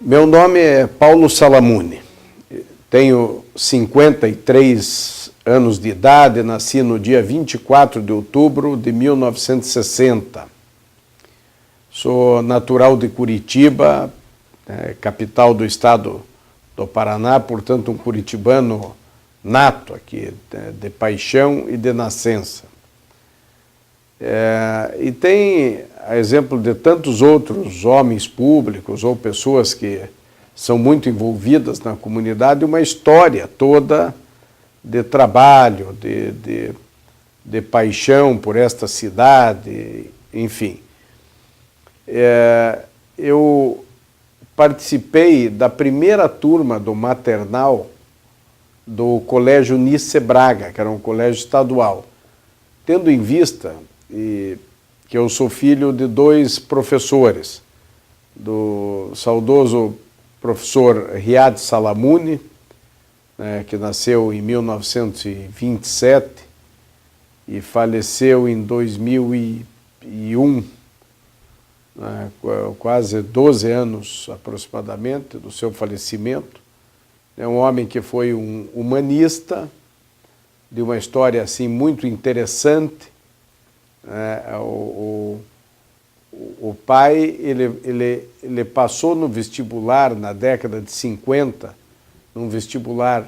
Meu nome é Paulo Salamuni, tenho 53 anos de idade, nasci no dia 24 de outubro de 1960. Sou natural de Curitiba, capital do estado do Paraná, portanto um curitibano nato aqui, de paixão e de nascença. E tem, a exemplo de tantos outros homens públicos ou pessoas que são muito envolvidas na comunidade, uma história toda de trabalho, de paixão por esta cidade, enfim. Eu participei da primeira turma do maternal do Colégio Nice Braga, que era um colégio estadual, tendo em vista que eu sou filho de dois professores, do saudoso professor Riad Salamuni, que nasceu em 1927 e faleceu em 2001, quase 12 anos aproximadamente do seu falecimento. É um homem que foi um humanista, de uma história assim muito interessante. O pai, ele passou no vestibular na década de 50, num vestibular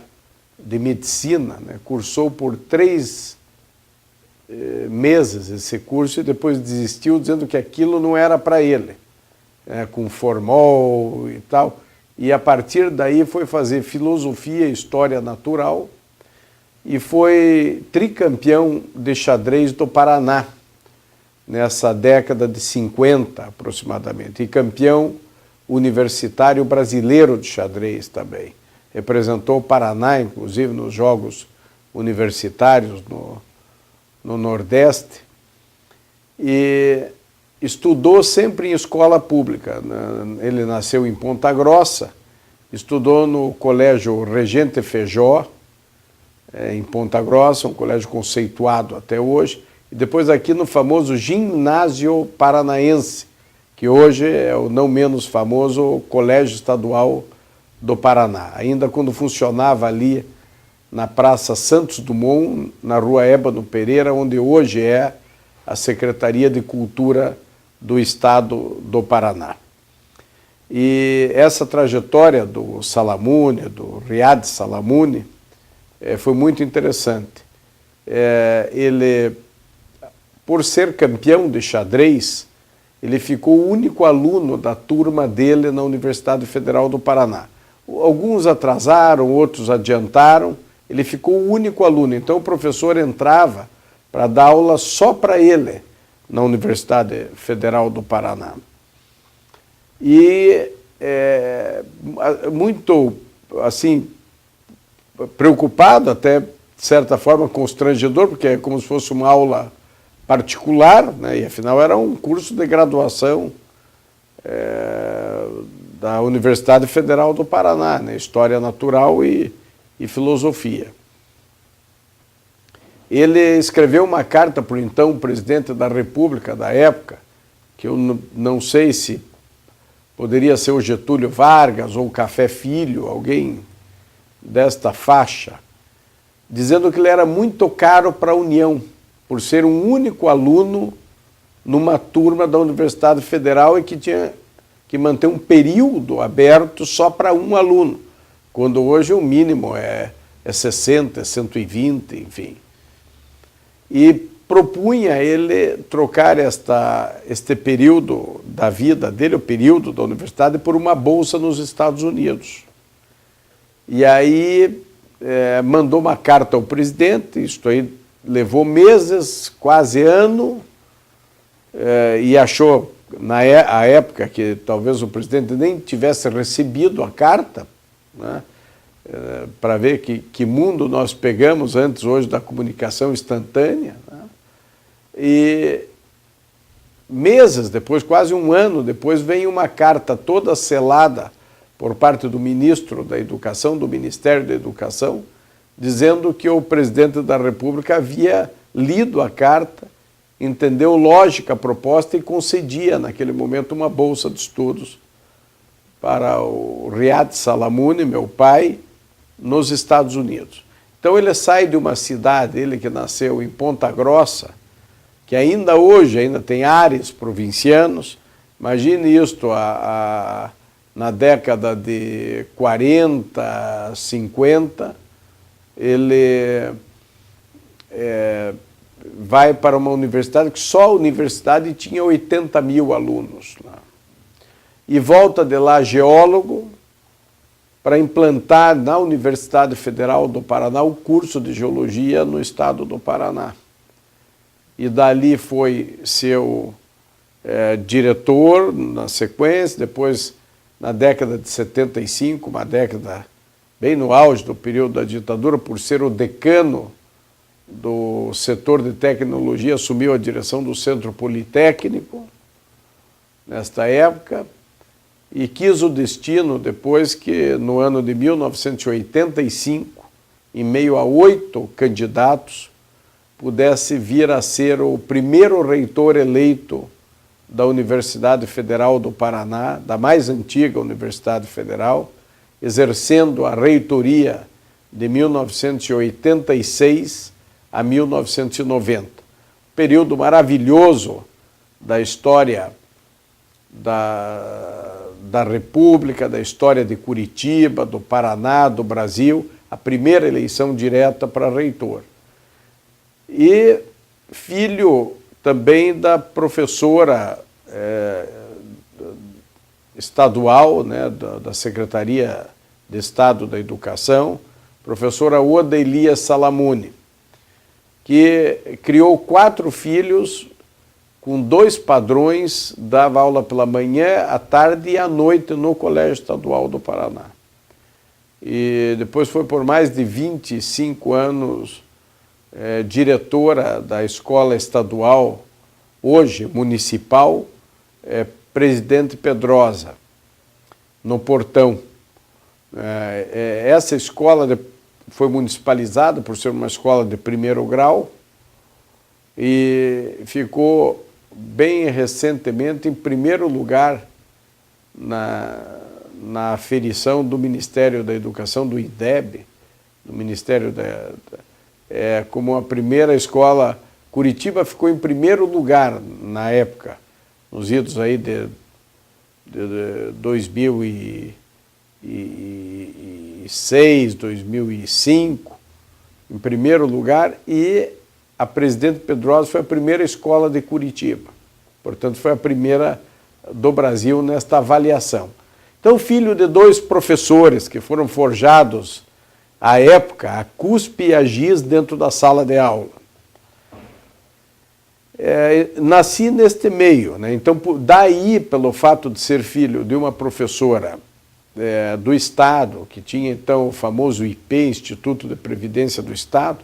de medicina, cursou por 3 meses esse curso e depois desistiu, dizendo que aquilo não era para ele, com formol e tal. E a partir daí foi fazer filosofia e história natural e foi tricampeão de xadrez do Paraná, nessa década de 50 aproximadamente, e campeão universitário brasileiro de xadrez também. Representou o Paraná, inclusive, nos Jogos Universitários no Nordeste, e estudou sempre em escola pública. Ele nasceu em Ponta Grossa, estudou no Colégio Regente Feijó, em Ponta Grossa, um colégio conceituado até hoje, e depois aqui no famoso Ginásio Paranaense, que hoje é o não menos famoso Colégio Estadual do Paraná. Ainda quando funcionava ali na Praça Santos Dumont, na Rua Ébano Pereira, onde hoje é a Secretaria de Cultura do Estado do Paraná. E essa trajetória do Salamuni, do Riad Salamuni, foi muito interessante. Ele, por ser campeão de xadrez, ele ficou o único aluno da turma dele na Universidade Federal do Paraná. Alguns atrasaram, outros adiantaram, ele ficou o único aluno. Então o professor entrava para dar aula só para ele na Universidade Federal do Paraná. E muito, assim, preocupado, até de certa forma constrangedor, porque é como se fosse uma aula particular, e afinal era um curso de graduação da Universidade Federal do Paraná, História Natural e Filosofia. Ele escreveu uma carta para o então presidente da República da época, que eu não sei se poderia ser o Getúlio Vargas ou o Café Filho, alguém desta faixa, dizendo que ele era muito caro para a União, por ser um único aluno numa turma da Universidade Federal e que tinha que manter um período aberto só para um aluno, quando hoje o mínimo é 60, 120, enfim. E propunha ele trocar este período da vida dele, o período da universidade, por uma bolsa nos Estados Unidos. E aí mandou uma carta ao presidente, isto aí levou meses, quase ano, e achou, a época, que talvez o presidente nem tivesse recebido a carta, para ver que mundo nós pegamos antes hoje da comunicação instantânea. E meses depois, quase um ano depois, vem uma carta toda selada por parte do ministro da Educação, do Ministério da Educação, dizendo que o presidente da República havia lido a carta, entendeu lógica a proposta e concedia, naquele momento, uma bolsa de estudos para o Riad Salamuni, meu pai, nos Estados Unidos. Então ele sai de uma cidade, ele que nasceu em Ponta Grossa, que ainda hoje tem ares provincianos. Imagine isto na década de 40, 50, ele vai para uma universidade que só a universidade tinha 80 mil alunos lá. E volta de lá geólogo para implantar na Universidade Federal do Paraná o curso de geologia no estado do Paraná. E dali foi seu diretor na sequência, depois na década de 75, uma década bem no auge do período da ditadura, por ser o decano do setor de tecnologia, assumiu a direção do Centro Politécnico nesta época, e quis o destino depois que, no ano de 1985, em meio a 8 candidatos, pudesse vir a ser o primeiro reitor eleito da Universidade Federal do Paraná, da mais antiga Universidade Federal, exercendo a reitoria de 1986 a 1990. Período maravilhoso da história da República, da história de Curitiba, do Paraná, do Brasil, a primeira eleição direta para reitor. E filho também da professora estadual, né, da Secretaria de Estado da Educação, professora Odelia Salamuni, que criou 4 filhos com 2 padrões, dava aula pela manhã, à tarde e à noite no Colégio Estadual do Paraná. E depois foi por mais de 25 anos diretora da escola estadual, hoje municipal, Presidente Pedrosa, no Portão. Essa escola foi municipalizada por ser uma escola de primeiro grau e ficou bem recentemente em primeiro lugar na aferição do Ministério da Educação, do IDEB, do Ministério como a primeira escola. Curitiba ficou em primeiro lugar na época, nos idos aí de 2006, 2005, em primeiro lugar, e a Presidente Pedrosa foi a primeira escola de Curitiba. Portanto, foi a primeira do Brasil nesta avaliação. Então, filho de 2 professores que foram forjados à época, a CUSP e a GIS, dentro da sala de aula. Nasci neste meio, né? Então, daí, pelo fato de ser filho de uma professora do Estado, que tinha então o famoso IP, Instituto de Previdência do Estado,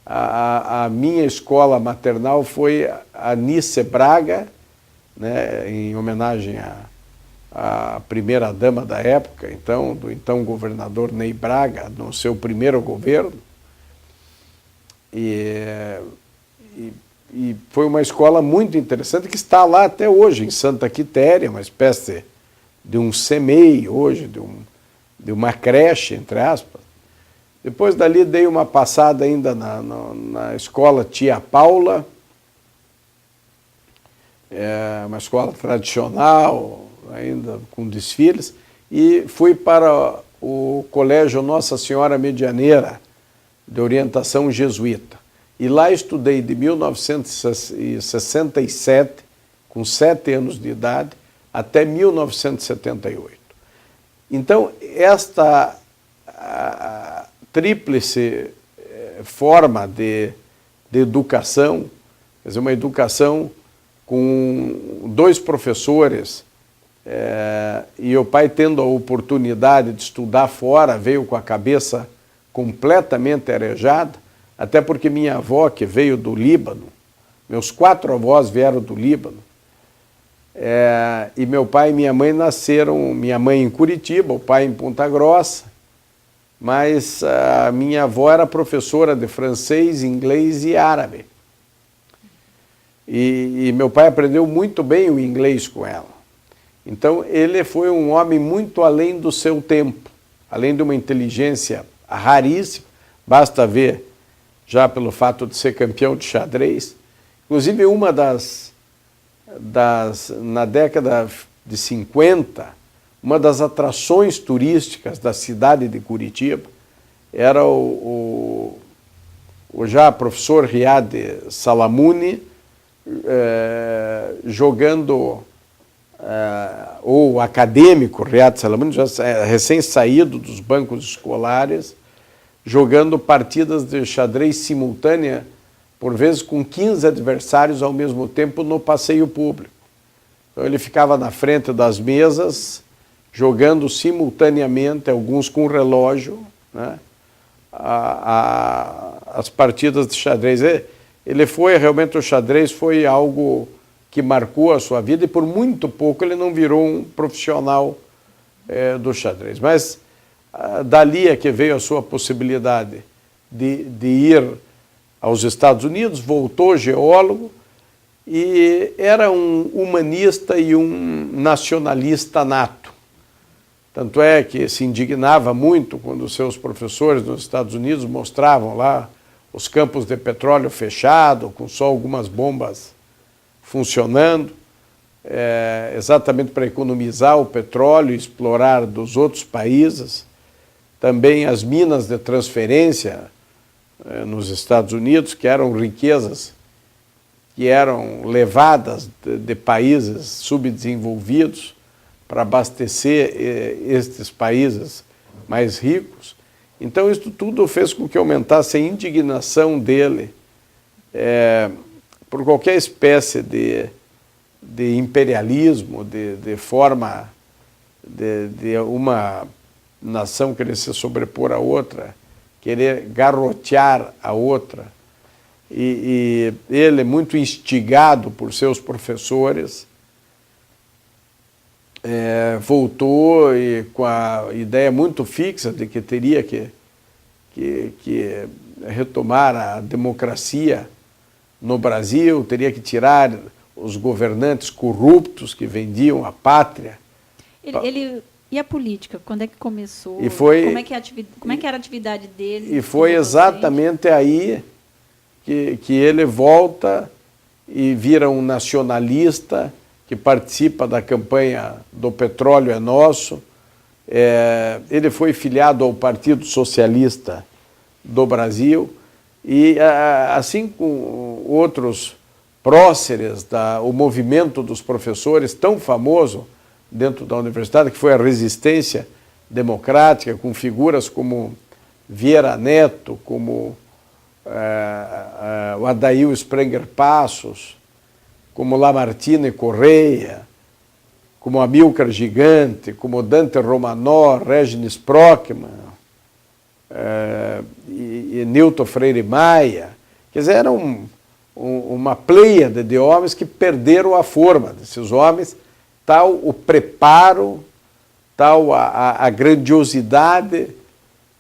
a minha escola maternal foi a Nice Braga, né, em homenagem à primeira-dama da época, do então governador Ney Braga, no seu primeiro governo. E foi uma escola muito interessante que está lá até hoje, em Santa Quitéria, uma espécie de um CEMEI hoje, de uma creche, entre aspas. Depois dali dei uma passada ainda na escola Tia Paula, uma escola tradicional, ainda com desfiles, e fui para o Colégio Nossa Senhora Medianeira, de orientação jesuíta. E lá estudei de 1967, com 7 anos de idade, até 1978. Então, esta tríplice forma de educação, quer dizer, uma educação com 2 professores, e o pai tendo a oportunidade de estudar fora, veio com a cabeça completamente arejada, até porque minha avó, que veio do Líbano, meus 4 avós vieram do Líbano, e meu pai e minha mãe nasceram, minha mãe em Curitiba, o pai em Ponta Grossa, mas a minha avó era professora de francês, inglês e árabe. E meu pai aprendeu muito bem o inglês com ela. Então, ele foi um homem muito além do seu tempo, além de uma inteligência raríssima, basta ver já pelo fato de ser campeão de xadrez. Inclusive, na década de 50, uma das atrações turísticas da cidade de Curitiba era o já professor Riad Salamuni jogando, ou o acadêmico Riad Salamuni, já recém-saído dos bancos escolares, jogando partidas de xadrez simultânea, por vezes com 15 adversários ao mesmo tempo no passeio público. Então ele ficava na frente das mesas, jogando simultaneamente, alguns com relógio, né, as partidas de xadrez. Ele foi, realmente o xadrez foi algo que marcou a sua vida e por muito pouco ele não virou um profissional do xadrez. Mas dali é que veio a sua possibilidade de ir aos Estados Unidos, voltou geólogo e era um humanista e um nacionalista nato. Tanto é que se indignava muito quando seus professores nos Estados Unidos mostravam lá os campos de petróleo fechados, com só algumas bombas funcionando, exatamente para economizar o petróleo e explorar dos outros países. Também as minas de transferência nos Estados Unidos, que eram riquezas que eram levadas de países subdesenvolvidos para abastecer estes países mais ricos. Então, isso tudo fez com que aumentasse a indignação dele por qualquer espécie de imperialismo, de forma de uma nação querer se sobrepor à outra, querer garrotear a outra. E ele, muito instigado por seus professores, voltou e com a ideia muito fixa de que teria que retomar a democracia no Brasil, teria que tirar os governantes corruptos que vendiam a pátria. E a política, quando é que começou? Como é que era a atividade dele? E foi exatamente aí que ele volta e vira um nacionalista que participa da campanha do Petróleo é Nosso. Ele foi filiado ao Partido Socialista do Brasil e, assim com outros próceres, o movimento dos professores, tão famoso dentro da universidade, que foi a resistência democrática, com figuras como Vieira Neto, como o Adail Sprenger Passos, como Lamartine Correia, como Amílcar Gigante, como Dante Romanó, Regis Prockmann, e Newton Freire Maia. Quer dizer, era uma pleiade de homens que perderam a forma desses homens, tal o preparo, tal a grandiosidade,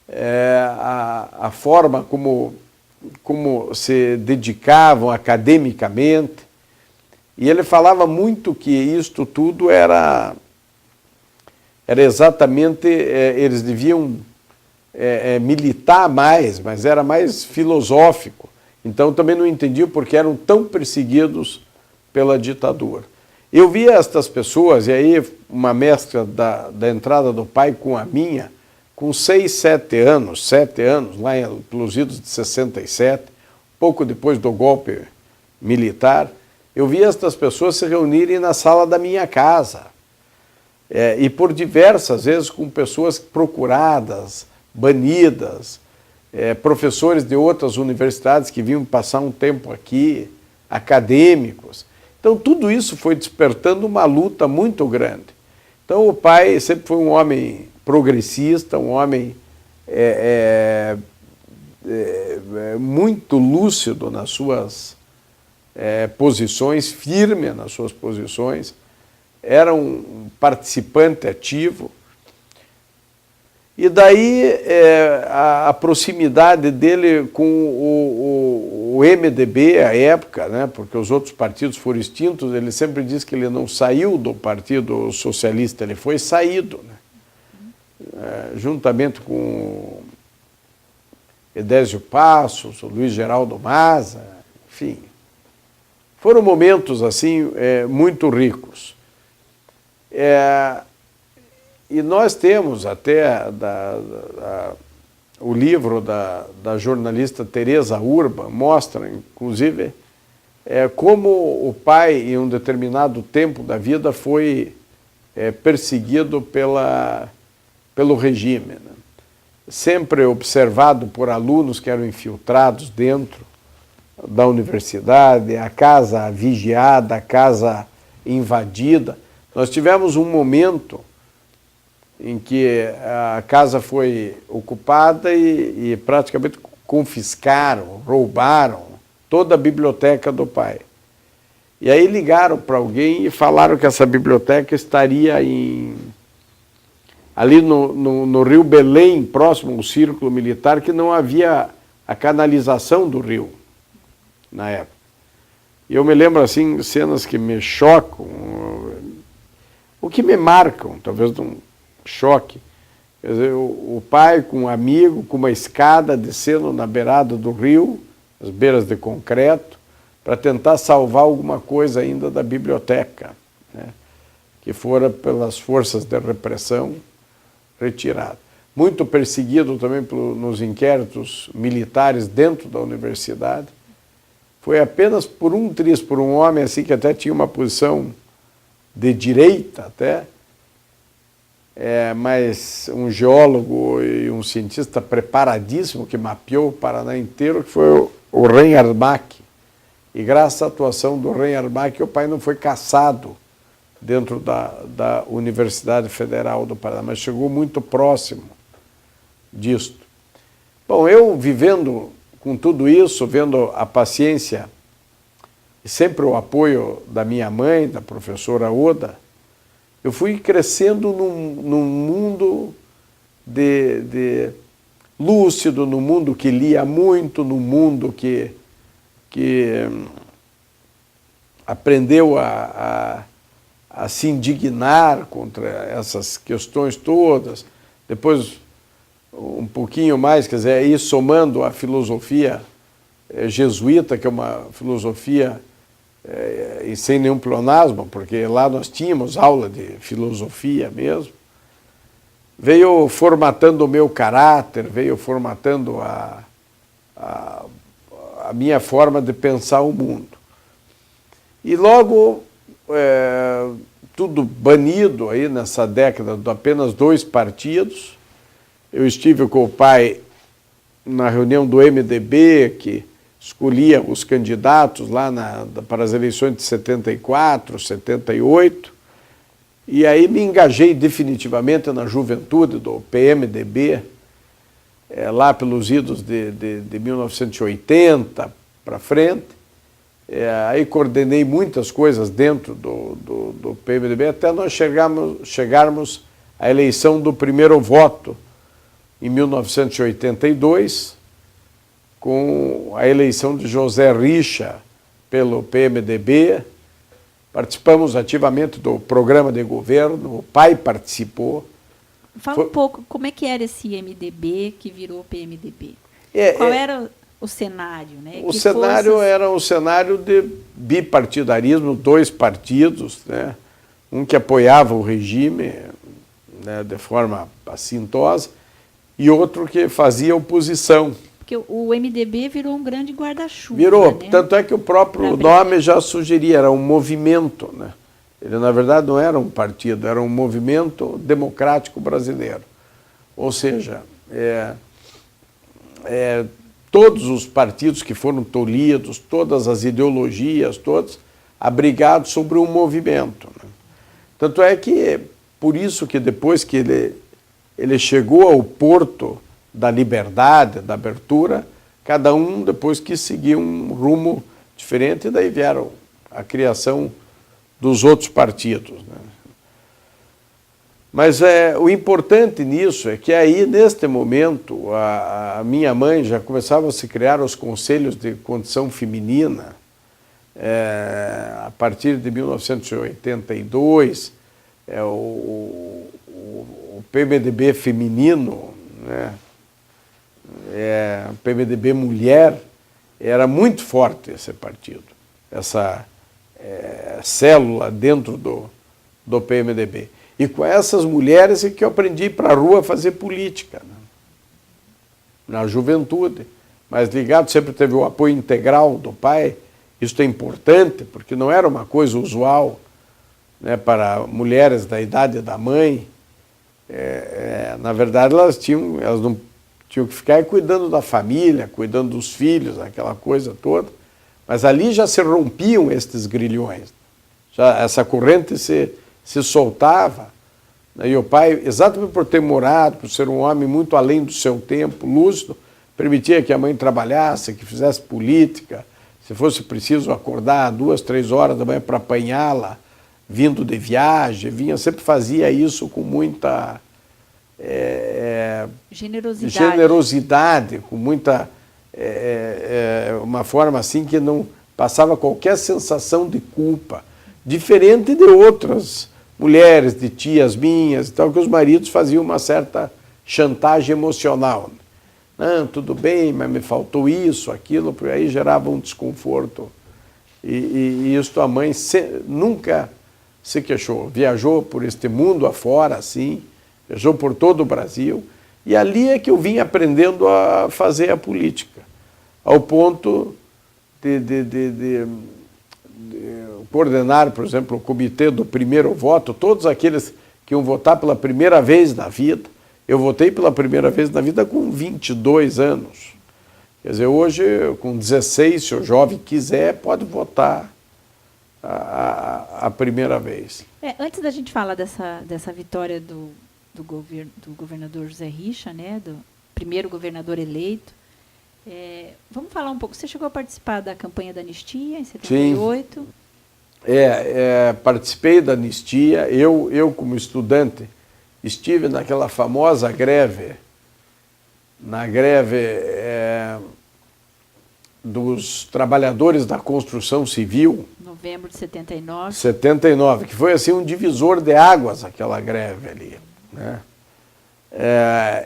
a forma como se dedicavam academicamente. E ele falava muito que isto tudo era exatamente, eles deviam militar mais, mas era mais filosófico. Então também não entendiam porque eram tão perseguidos pela ditadura. Eu via estas pessoas, e aí uma mescla da entrada do pai com a minha, com 6, 7 anos, lá pelos idos de 67, pouco depois do golpe militar, eu via estas pessoas se reunirem na sala da minha casa. E por diversas vezes com pessoas procuradas, banidas, professores de outras universidades que vinham passar um tempo aqui, acadêmicos. Então tudo isso foi despertando uma luta muito grande. Então o pai sempre foi um homem progressista, um homem muito lúcido nas suas posições, firme nas suas posições, era um participante ativo E daí a proximidade dele com o MDB à época, né, porque os outros partidos foram extintos, ele sempre diz que ele não saiu do Partido Socialista, ele foi saído, né, juntamente com Edésio Passos, o Luiz Geraldo Maza, enfim. Foram momentos assim muito ricos. E nós temos até o livro da jornalista Teresa Urban, mostra, inclusive, como o pai, em um determinado tempo da vida, foi perseguido pelo regime, né? Sempre observado por alunos que eram infiltrados dentro da universidade, a casa vigiada, a casa invadida. Nós tivemos um momento em que a casa foi ocupada e praticamente confiscaram, roubaram toda a biblioteca do pai. E aí ligaram para alguém e falaram que essa biblioteca estaria ali no Rio Belém, próximo ao Círculo Militar, que não havia a canalização do rio na época. E eu me lembro assim, cenas que me chocam, o que me marcam, talvez de um choque. Quer dizer, o pai com um amigo, com uma escada, descendo na beirada do rio, as beiras de concreto, para tentar salvar alguma coisa ainda da biblioteca, né, que fora pelas forças de repressão retirada. Muito perseguido também nos inquéritos militares dentro da universidade. Foi apenas por um homem assim que até tinha uma posição de direita até, mas um geólogo e um cientista preparadíssimo que mapeou o Paraná inteiro, que foi o Reinhard Mack. E graças à atuação do Reinhard Mack, o pai não foi caçado dentro da Universidade Federal do Paraná, mas chegou muito próximo disto. Bom, eu vivendo com tudo isso, vendo a paciência e sempre o apoio da minha mãe, da professora Oda, eu fui crescendo num mundo lúcido, num mundo que lia muito, num mundo que aprendeu a se indignar contra essas questões todas. Depois, um pouquinho mais, quer dizer, ir somando a filosofia jesuíta, que é uma filosofia e sem nenhum pleonasmo, porque lá nós tínhamos aula de filosofia mesmo, veio formatando o meu caráter, veio formatando a minha forma de pensar o mundo. E logo, tudo banido aí nessa década de apenas 2 partidos, eu estive com o pai na reunião do MDB, que escolhia os candidatos lá para as eleições de 74, 78, e aí me engajei definitivamente na juventude do PMDB, lá pelos idos de 1980 para frente. Aí coordenei muitas coisas dentro do PMDB, até nós chegarmos à eleição do primeiro voto, em 1982, com a eleição de José Richa pelo PMDB. Participamos ativamente do programa de governo, o pai participou. Fala um pouco, como é que era esse MDB que virou PMDB? Qual era o cenário, né? O cenário era um cenário de bipartidarismo, 2 partidos, né? Um que apoiava o regime, né, de forma assintosa, e outro que fazia oposição. Porque o MDB virou um grande guarda-chuva. Virou, né? Tanto é que o próprio nome já sugeria, era um movimento, né? Ele, na verdade, não era um partido, era um movimento democrático brasileiro. Ou seja, todos os partidos que foram tolhidos, todas as ideologias, todos abrigados sobre um movimento, né? Tanto é que, por isso que depois que ele chegou ao porto da liberdade, da abertura, cada um depois quis seguir um rumo diferente, e daí vieram a criação dos outros partidos, né? Mas o importante nisso é que aí, neste momento, a minha mãe já começava a se criar os conselhos de condição feminina, a partir de 1982, o PMDB feminino, né, o PMDB mulher, era muito forte esse partido, essa célula dentro do PMDB. E com essas mulheres é que eu aprendi para a rua a fazer política, né? Na juventude. Mas ligado, sempre teve o apoio integral do pai. Isso é importante, porque não era uma coisa usual, né, para mulheres da idade da mãe. Na verdade, elas não tinham que ficar cuidando da família, cuidando dos filhos, aquela coisa toda. Mas ali já se rompiam estes grilhões. Já essa corrente se soltava, e o pai, exatamente por ter morado, por ser um homem muito além do seu tempo, lúcido, permitia que a mãe trabalhasse, que fizesse política, se fosse preciso acordar 2, 3 horas da manhã para apanhá-la, vindo de viagem, sempre fazia isso com muita generosidade, com muita, uma forma assim que não passava qualquer sensação de culpa. Diferente de outras mulheres, de tias minhas, que os maridos faziam uma certa chantagem emocional. Não, tudo bem, mas me faltou isso, aquilo, porque aí gerava um desconforto. E isso a mãe nunca se queixou. Viajou por este mundo afora, assim, viajou por todo o Brasil, e ali é que eu vim aprendendo a fazer a política, ao ponto de coordenar, por exemplo, o comitê do primeiro voto, todos aqueles que iam votar pela primeira vez na vida. Eu votei pela primeira vez na vida com 22 anos. Quer dizer, hoje, com 16, se o jovem quiser, pode votar a primeira vez. Antes da gente falar dessa vitória do governador José Richa, né, do primeiro governador eleito, vamos falar um pouco. Você chegou a participar da campanha da anistia em 78? Sim. Participei da anistia. Eu, como estudante, estive naquela famosa greve, na greve dos trabalhadores da construção civil. Novembro de 79. 79, que foi assim um divisor de águas aquela greve ali, né?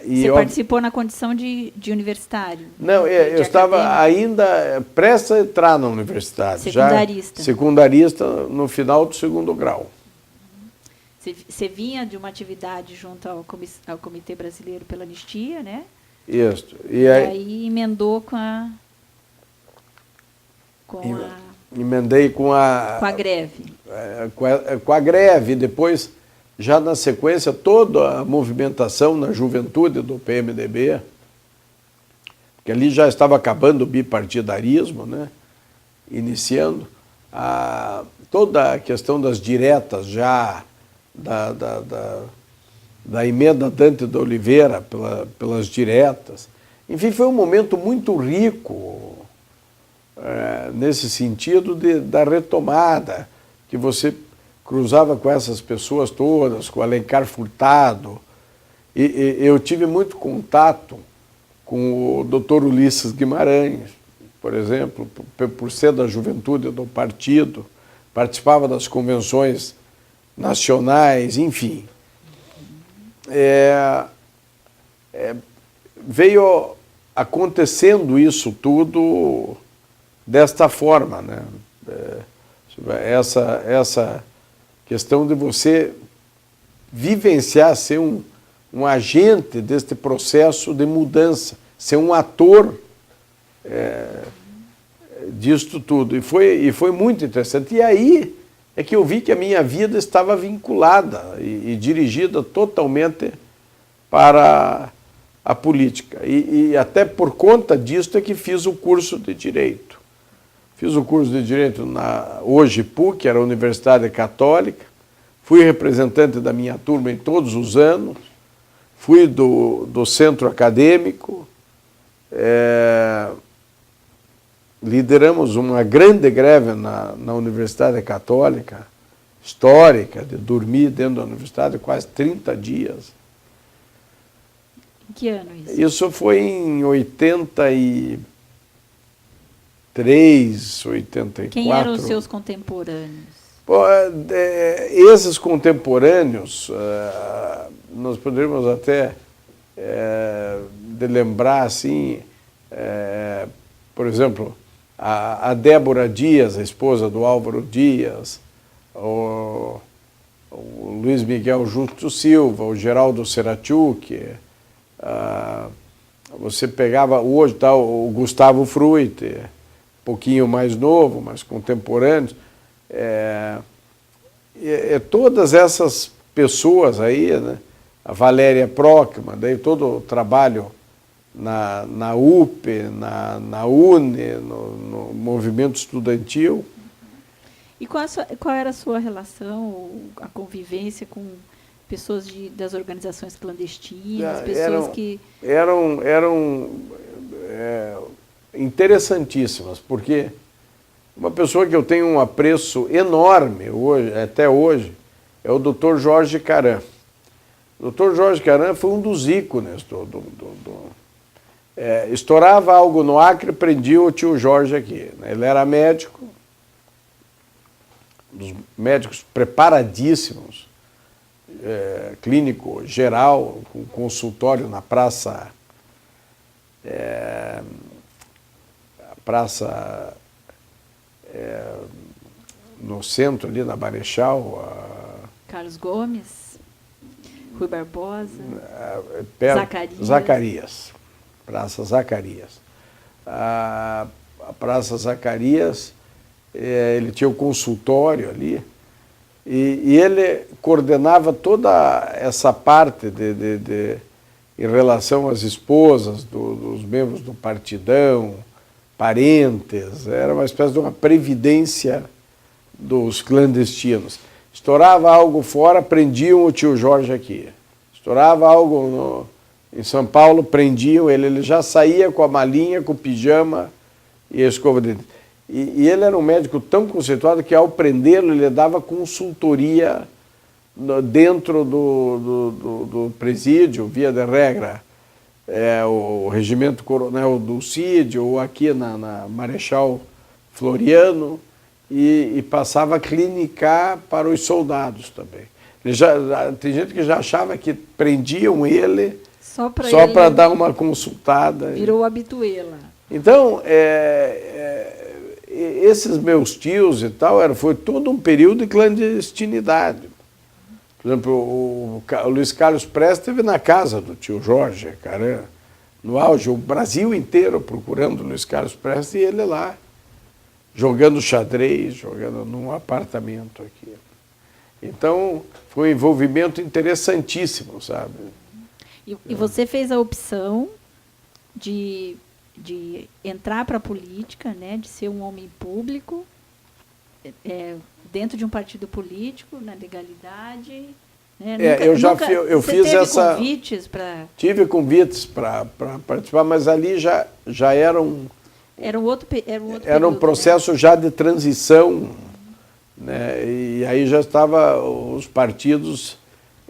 Você participou na condição de universitário? Não, eu estava ainda prestes a entrar na universidade. Secundarista. Já secundarista no final do 2º grau. Você vinha de uma atividade junto ao Comitê Brasileiro pela Anistia, né? Isso. E aí emendou emendei com a greve. Com a greve, depois... Já na sequência, toda a movimentação na juventude do PMDB, porque ali já estava acabando o bipartidarismo, né? Iniciando, toda a questão das diretas já, da emenda Dante de Oliveira pelas diretas. Enfim, foi um momento muito rico nesse sentido da retomada, que você cruzava com essas pessoas todas, com o Alencar Furtado. E eu tive muito contato com o Dr. Ulisses Guimarães, por exemplo, por ser da juventude do partido, participava das convenções nacionais, enfim. Veio acontecendo isso tudo desta forma, né? Essa questão de você vivenciar, ser um agente deste processo de mudança, ser um ator disto tudo. E foi muito interessante. E aí é que eu vi que a minha vida estava vinculada e dirigida totalmente para a política. E até por conta disso é que fiz o curso de Direito. Fiz o curso de Direito hoje PUC, era a Universidade Católica, fui representante da minha turma em todos os anos, fui do centro acadêmico, lideramos uma grande greve na Universidade Católica, histórica de dormir dentro da universidade quase 30 dias. Em que ano isso? Isso foi em 83, 84. Quem eram os seus contemporâneos? Bom, esses contemporâneos, nós poderíamos até de lembrar, assim, por exemplo, a Débora Dias, a esposa do Álvaro Dias, o Luiz Miguel Justo Silva, o Geraldo Seratiuk, você pegava hoje o Gustavo Fruit, um pouquinho mais novo, mais contemporâneo, todas essas pessoas aí, né? A Valéria Prockmann, daí todo o trabalho na UP, na UNE, no movimento estudantil. E qual era a sua relação, a convivência com pessoas das organizações clandestinas, pessoas que... Eram interessantíssimas, porque uma pessoa que eu tenho um apreço enorme hoje, até hoje, é o Dr. Jorge Caram. O Dr. Jorge Caram foi um dos ícones estourava algo no Acre, prendia o tio Jorge aqui. Ele era médico, um dos médicos preparadíssimos, clínico geral, com consultório na praça... no centro, ali na Marechal... Carlos Gomes, Rui Barbosa, Zacarias. Praça Zacarias. A Praça Zacarias, ele tinha o consultório ali, e ele coordenava toda essa parte em relação às esposas dos membros do Partidão, parentes, era uma espécie de uma previdência dos clandestinos. Estourava algo fora, prendiam o tio Jorge aqui. Estourava algo em São Paulo, prendiam ele. Ele já saía com a malinha, com o pijama e a escova de dente. E ele era um médico tão conceituado que, ao prendê-lo, ele dava consultoria dentro do presídio, via de regra, o Regimento Coronel Dulcídio, ou aqui na Marechal Floriano, e passava a clinicar para os soldados também. Tem gente que já achava que prendiam ele só para dar uma consultada. Virou habituê lá. Então, esses meus tios e tal, foi todo um período de clandestinidade. Por exemplo, o Luiz Carlos Prestes esteve na casa do tio Jorge Caram, no auge, o Brasil inteiro procurando o Luiz Carlos Prestes, e ele lá, jogando xadrez, jogando num apartamento aqui. Então, foi um envolvimento interessantíssimo, sabe? E você fez a opção de entrar para a política, né, de ser um homem público, dentro de um partido político, na legalidade. Né? Eu fiz essa... convites para... Tive convites para participar, mas ali já era um... Era um outro era um processo, né, já de transição, né? E aí já estava os partidos...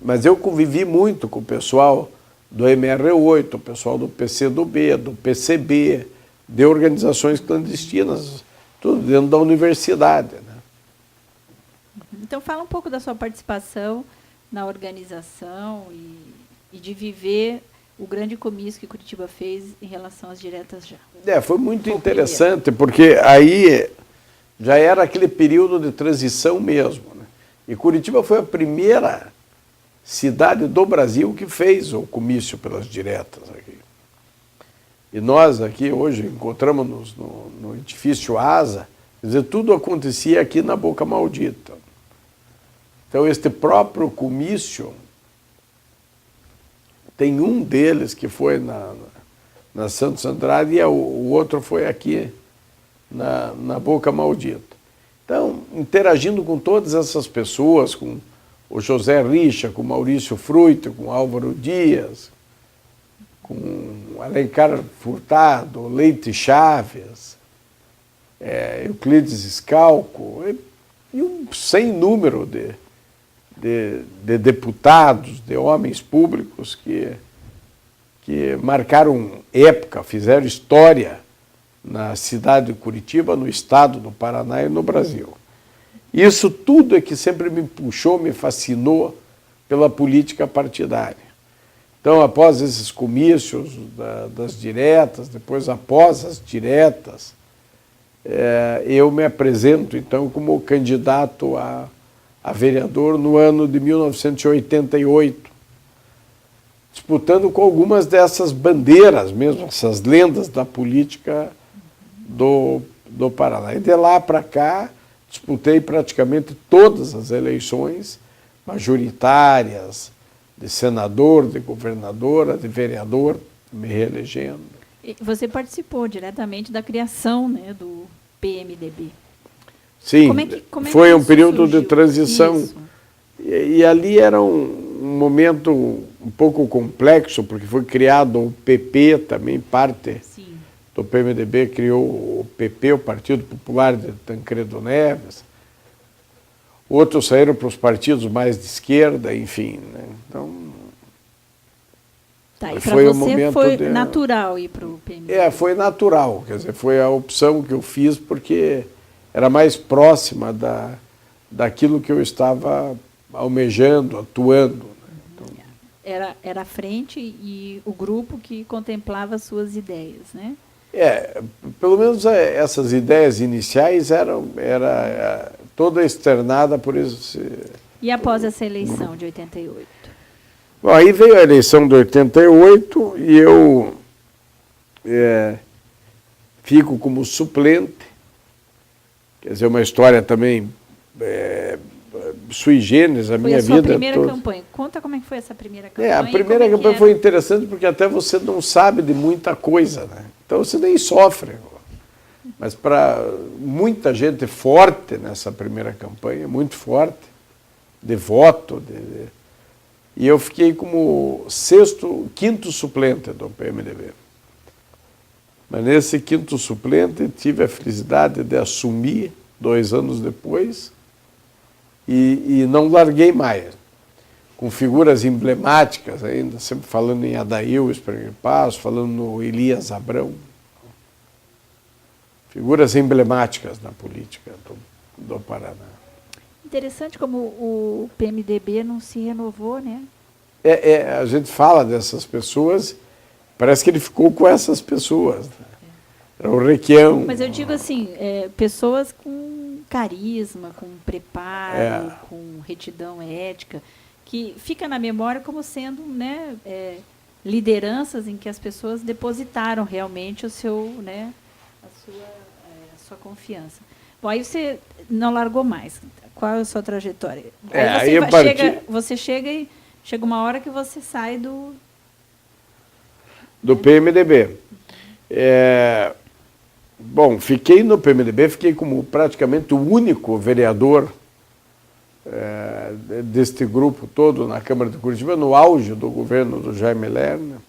Mas eu convivi muito com o pessoal do MR8, o pessoal do PCdoB, do PCB, de organizações clandestinas, tudo dentro da universidade, né? Então, fala um pouco da sua participação na organização e de viver o grande comício que Curitiba fez em relação às diretas já. Foi muito interessante, porque aí já era aquele período de transição mesmo, né? E Curitiba foi a primeira cidade do Brasil que fez o comício pelas diretas aqui. E nós aqui hoje encontramos-nos no edifício Asa, quer dizer, tudo acontecia aqui na Boca Maldita. Então, este próprio comício, tem um deles que foi na Santos Andrade e o outro foi aqui na Boca Maldita. Então, interagindo com todas essas pessoas, com o José Richa, com o Maurício Fruit, com o Álvaro Dias, com o Alencar Furtado, Leite Chaves, Euclides Scalco, e um sem número de deputados, de homens públicos que marcaram época, fizeram história na cidade de Curitiba, no estado do Paraná e no Brasil. Isso tudo é que sempre me puxou, me fascinou pela política partidária. Então, após esses comícios das diretas, depois após as diretas, eu me apresento, então, como candidato a vereador no ano de 1988, disputando com algumas dessas bandeiras mesmo, essas lendas da política do Paraná. E de lá para cá, disputei praticamente todas as eleições majoritárias, de senador, de governadora, de vereador, me reelegendo. E você participou diretamente da criação, né, do PMDB. Sim, foi um período surgiu? de transição. E ali era um momento um pouco complexo, porque foi criado o PP também, parte Sim. do PMDB criou o PP, o Partido Popular de Tancredo Neves. Outros saíram para os partidos mais de esquerda, enfim. Né? Então, tá, e foi para um você momento foi natural ir para o PMDB? foi natural, quer dizer, foi a opção que eu fiz porque era mais próxima daquilo que eu estava almejando, atuando. Né? Então, era a frente e o grupo que contemplava as suas ideias, né? Pelo menos essas ideias iniciais eram toda externada por isso. E após essa eleição de 88? Bom, aí veio a eleição de 88 e eu fico como suplente, quer dizer, uma história também sui generis, a minha vida toda. Foi a sua primeira campanha. Conta como é que foi essa primeira campanha. A primeira campanha foi interessante porque até você não sabe de muita coisa, né? Então você nem sofre. Mas para muita gente forte nessa primeira campanha, muito forte, de voto, e eu fiquei como quinto suplente do PMDB. Mas nesse quinto suplente tive a felicidade de assumir 2 anos depois e não larguei mais. Com figuras emblemáticas ainda, sempre falando em Adail Sprenger Passos, falando no Elias Abrão. Figuras emblemáticas na política do Paraná. Interessante como o PMDB não se renovou, né? A gente fala dessas pessoas, parece que ele ficou com essas pessoas. Né? Era o Requião. Mas eu digo assim, pessoas com carisma, com preparo, com retidão ética, que fica na memória como sendo, né, lideranças em que as pessoas depositaram realmente o seu, né, a sua confiança. Bom, aí você não largou mais. Qual é a sua trajetória? Aí você chega e chega uma hora que você sai do PMDB. Bom, fiquei no PMDB, fiquei como praticamente o único vereador deste grupo todo na Câmara de Curitiba, no auge do governo do Jaime Lerner,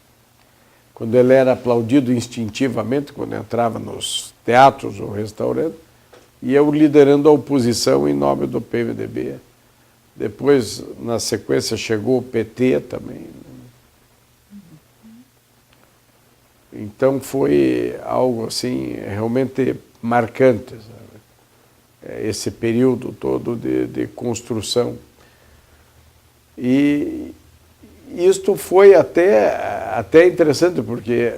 quando ele era aplaudido instintivamente, quando entrava nos teatros ou restaurantes, e eu liderando a oposição em nome do PMDB. Depois, na sequência, chegou o PT também. Então, foi algo assim, realmente marcante, sabe? Esse período todo de construção. E isto foi até interessante, porque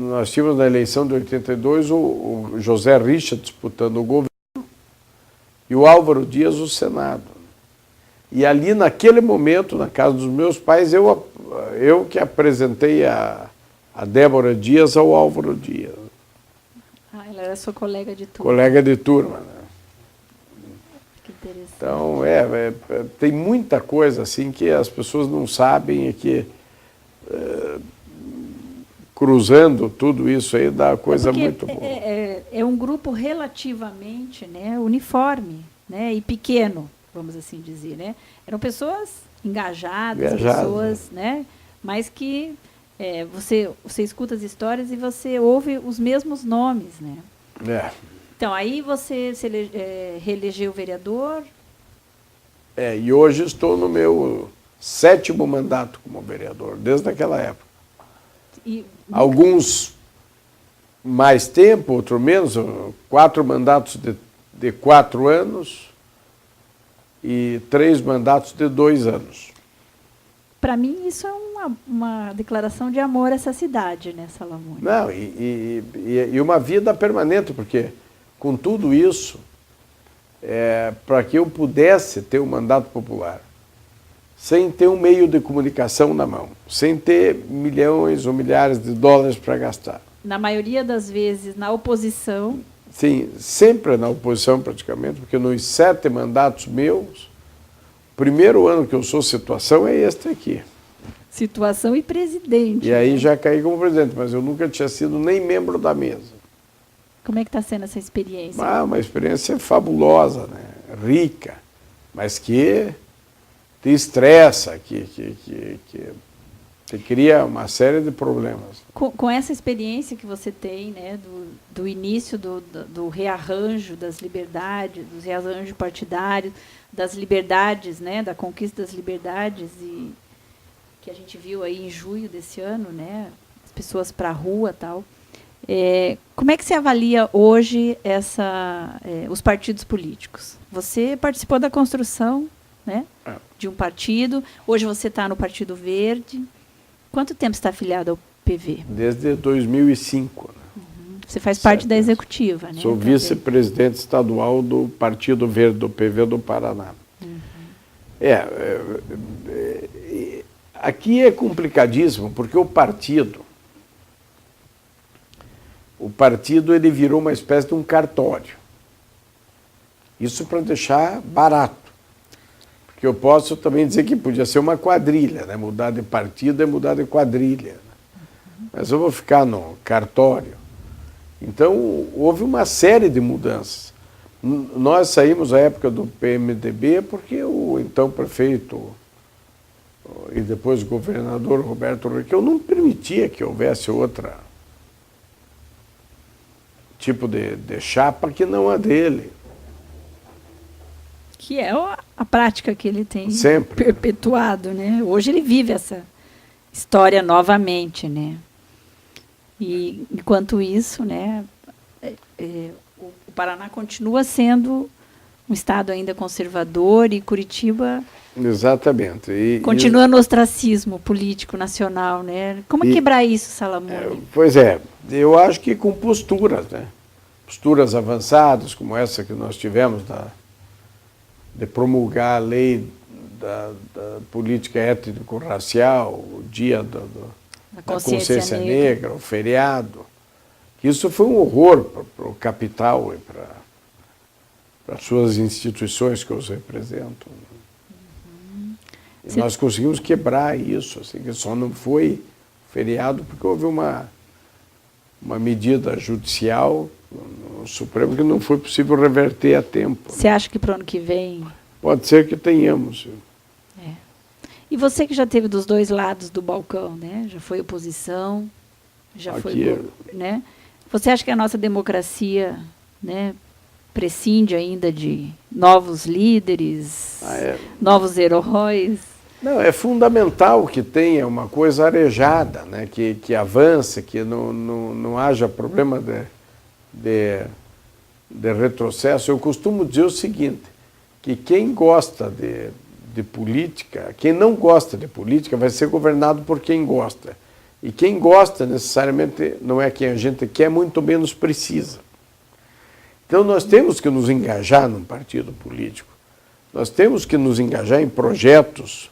nós tínhamos na eleição de 82 o José Richa disputando o governo e o Álvaro Dias o Senado. E ali, naquele momento, na casa dos meus pais, eu que apresentei a Débora Dias ao Álvaro Dias. Ela era sua colega de turma. Colega de turma, né? Que interessante. Então, tem muita coisa assim que as pessoas não sabem e que cruzando tudo isso aí dá coisa muito boa. É um grupo relativamente, né, uniforme, né, e pequeno, vamos assim dizer, né? Eram pessoas engajadas, pessoas, né, mas que você escuta as histórias e você ouve os mesmos nomes, né? Então, aí você reelegeu vereador? E hoje estou no meu 7º mandato como vereador, desde aquela época. E Alguns mais tempo, outros menos, 4 mandatos de 4 anos e 3 mandatos de 2 anos. para mim, isso é uma declaração de amor a essa cidade, né, Salamone? Não, e uma vida permanente, porque com tudo isso, para que eu pudesse ter um mandato popular, sem ter um meio de comunicação na mão, sem ter milhões ou milhares de dólares para gastar. Na maioria das vezes, na oposição. Sim, sempre na oposição praticamente, porque nos 7 mandatos meus, o primeiro ano que eu sou situação é este aqui. Situação e presidente. E aí né? já caí como presidente, mas eu nunca tinha sido nem membro da mesa. Como é que está sendo essa experiência? Uma experiência fabulosa, né? Rica, mas que te estressa, que cria uma série de problemas. Com essa experiência que você tem, né, do início do rearranjo das liberdades, dos rearranjos partidários, das liberdades, né, da conquista das liberdades, e que a gente viu aí em junho desse ano, né, as pessoas para a rua e tal. Como é que você avalia hoje os partidos políticos? Você participou da construção, né, de um partido, hoje você está no Partido Verde. Quanto tempo está afiliado ao PV? Desde 2005. Né? Você faz parte da executiva, né? Sou vice-presidente estadual do Partido Verde, do PV do Paraná. Aqui é complicadíssimo, porque o partido ele virou uma espécie de um cartório. Isso para deixar barato. Porque eu posso também dizer que podia ser uma quadrilha, né? Mudar de partido é mudar de quadrilha. Né? Mas eu vou ficar no cartório. Então, houve uma série de mudanças. Nós saímos à época do PMDB porque o então prefeito e depois o governador Roberto Requião não permitia que houvesse outra tipo de chapa que não a dele. Que é a prática que ele tem sempre perpetuado, né? Hoje ele vive essa história novamente, né? E enquanto isso, né, o Paraná continua sendo um estado ainda conservador e Curitiba exatamente continua no ostracismo político nacional, né? Como quebrar isso, Salamone? Pois é, eu acho que com posturas, né? Posturas avançadas como essa que nós tivemos de promulgar a lei da política étnico-racial, o dia da consciência negra, o feriado. Isso foi um horror para o capital e para as suas instituições que os representam. E nós conseguimos quebrar isso, assim, que só não foi feriado porque houve uma medida judicial no Supremo que não foi possível reverter a tempo. Você acha que para o ano que vem... Pode ser que tenhamos. E você que já teve dos dois lados do balcão, né? Já foi oposição, já foi... Né? Você acha que a nossa democracia, né, prescinde ainda de novos líderes, novos heróis? Não, é fundamental que tenha uma coisa arejada, né? Que avance, que não haja problema de retrocesso. Eu costumo dizer o seguinte, que quem gosta de política, quem não gosta de política vai ser governado por quem gosta. E quem gosta necessariamente não é quem a gente quer, muito menos precisa. Então nós temos que nos engajar num partido político. Nós temos que nos engajar em projetos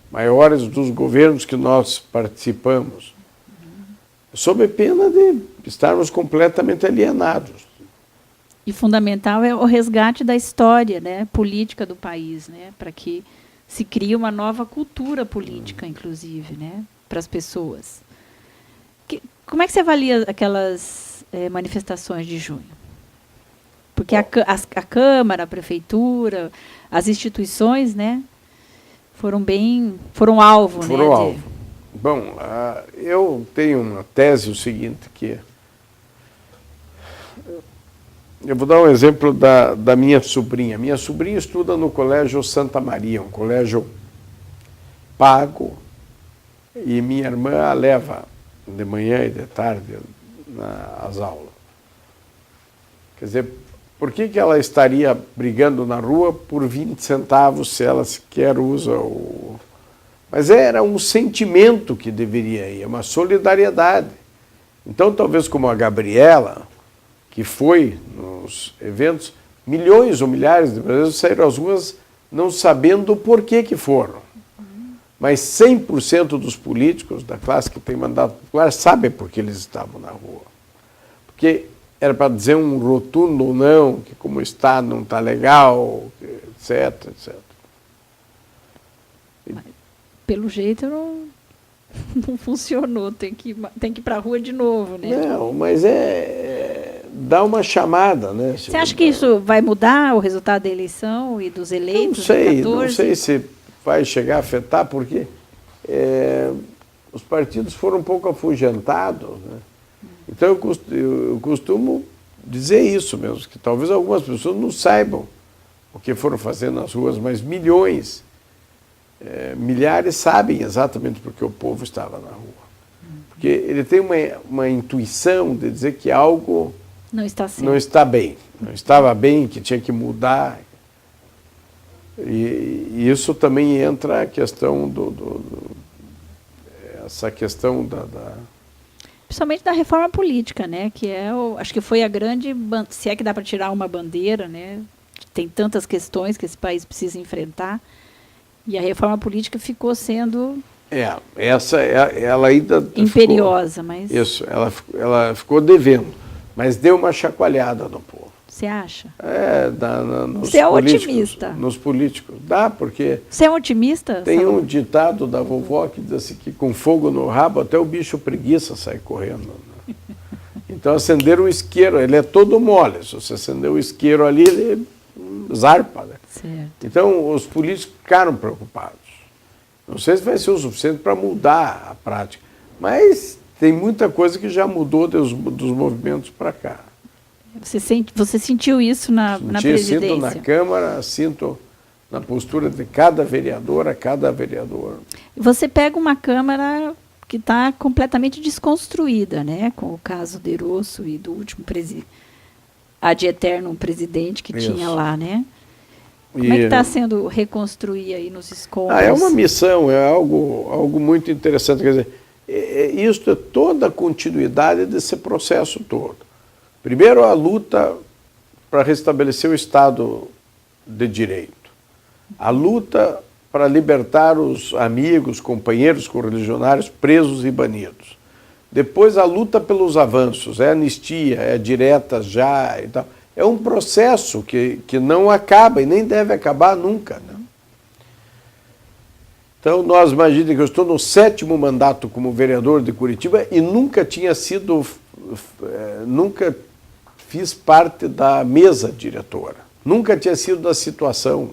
maiores dos governos que nós participamos, sob pena de estarmos completamente alienados. E fundamental é o resgate da história, né, política do país, né, para que se crie uma nova cultura política, inclusive, né, para as pessoas. Como é que você avalia aquelas manifestações de junho? Porque a Câmara, a Prefeitura, as instituições, né, foram alvo. Foram alvo. Bom, eu tenho uma tese, o seguinte, que Eu vou dar um exemplo da minha sobrinha. Minha sobrinha estuda no Colégio Santa Maria, um colégio pago, e minha irmã a leva de manhã e de tarde às aulas. Quer dizer, por que ela estaria brigando na rua por 20 centavos se ela sequer usa o... Mas era um sentimento que deveria ir, uma solidariedade. Então, talvez como a Gabriela, que foi nos eventos, milhões ou milhares de brasileiros saíram às ruas não sabendo o porquê que foram. Mas 100% dos políticos da classe que tem mandato popular sabem por que eles estavam na rua. Porque era para dizer um rotundo ou não, que como está, não está legal, etc, etc. Pelo jeito não funcionou, tem que ir para a rua de novo, né? Não, mas dá uma chamada, né? Você acha que isso vai mudar o resultado da eleição e dos eleitos? Não sei se vai chegar a afetar, porque os partidos foram um pouco afugentados, né? Então eu costumo dizer isso mesmo, que talvez algumas pessoas não saibam o que foram fazer nas ruas, mas milhões, milhares sabem exatamente porque o povo estava na rua. Porque ele tem uma intuição de dizer que algo não está bem, não estava bem, que tinha que mudar. E isso também entra a questão essa questão principalmente da reforma política, né? Que acho que foi a grande, se é que dá para tirar uma bandeira, né? Tem tantas questões que esse país precisa enfrentar, e a reforma política ficou sendo ela ainda imperiosa, mas isso, ela ficou devendo, mas deu uma chacoalhada no povo. Você acha? Nos Você é otimista. Nos políticos. Dá, porque... Você é otimista? Tem um ditado da vovó que diz assim, que com fogo no rabo até o bicho preguiça sai correndo. Né? Então acender o isqueiro, ele é todo mole. Se você acender o isqueiro ali, ele zarpa. Né? Certo. Então os políticos ficaram preocupados. Não sei se vai ser o suficiente para mudar a prática, mas tem muita coisa que já mudou dos movimentos para cá. Você sentiu isso na presidência? Sinto na Câmara, sinto na postura de cada vereadora, cada vereador. Você pega uma Câmara que está completamente desconstruída, né? Com o caso de Erosso e do último ad eterno presidente que tinha lá, né? Como é que está sendo reconstruir aí nos escombros? É uma missão, é algo muito interessante. Quer dizer, isso é toda a continuidade desse processo todo. Primeiro, a luta para restabelecer o Estado de Direito. A luta para libertar os amigos, companheiros correligionários presos e banidos. Depois, a luta pelos avanços, anistia, direta já e tal. É um processo que não acaba e nem deve acabar nunca. Né? Então, nós imaginemos que eu estou no 7º mandato como vereador de Curitiba e nunca fiz parte da mesa diretora. Nunca tinha sido da situação.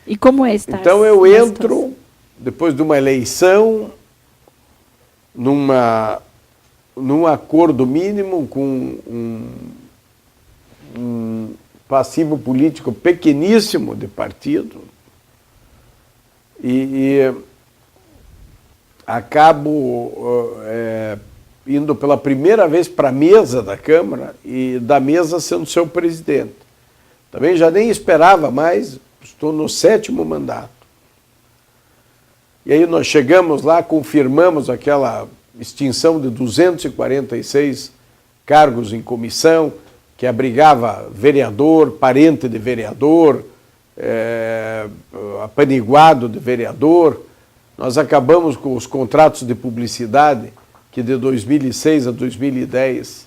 E como é estar? Então eu entro, depois de uma eleição, num acordo mínimo com um passivo político pequeníssimo de partido e acabo indo pela primeira vez para a mesa da Câmara e da mesa sendo seu presidente. Também já nem esperava mais, estou no 7º mandato. E aí nós chegamos lá, confirmamos aquela extinção de 246 cargos em comissão, que abrigava vereador, parente de vereador, apaniguado de vereador. Nós acabamos com os contratos de publicidade, que de 2006 a 2010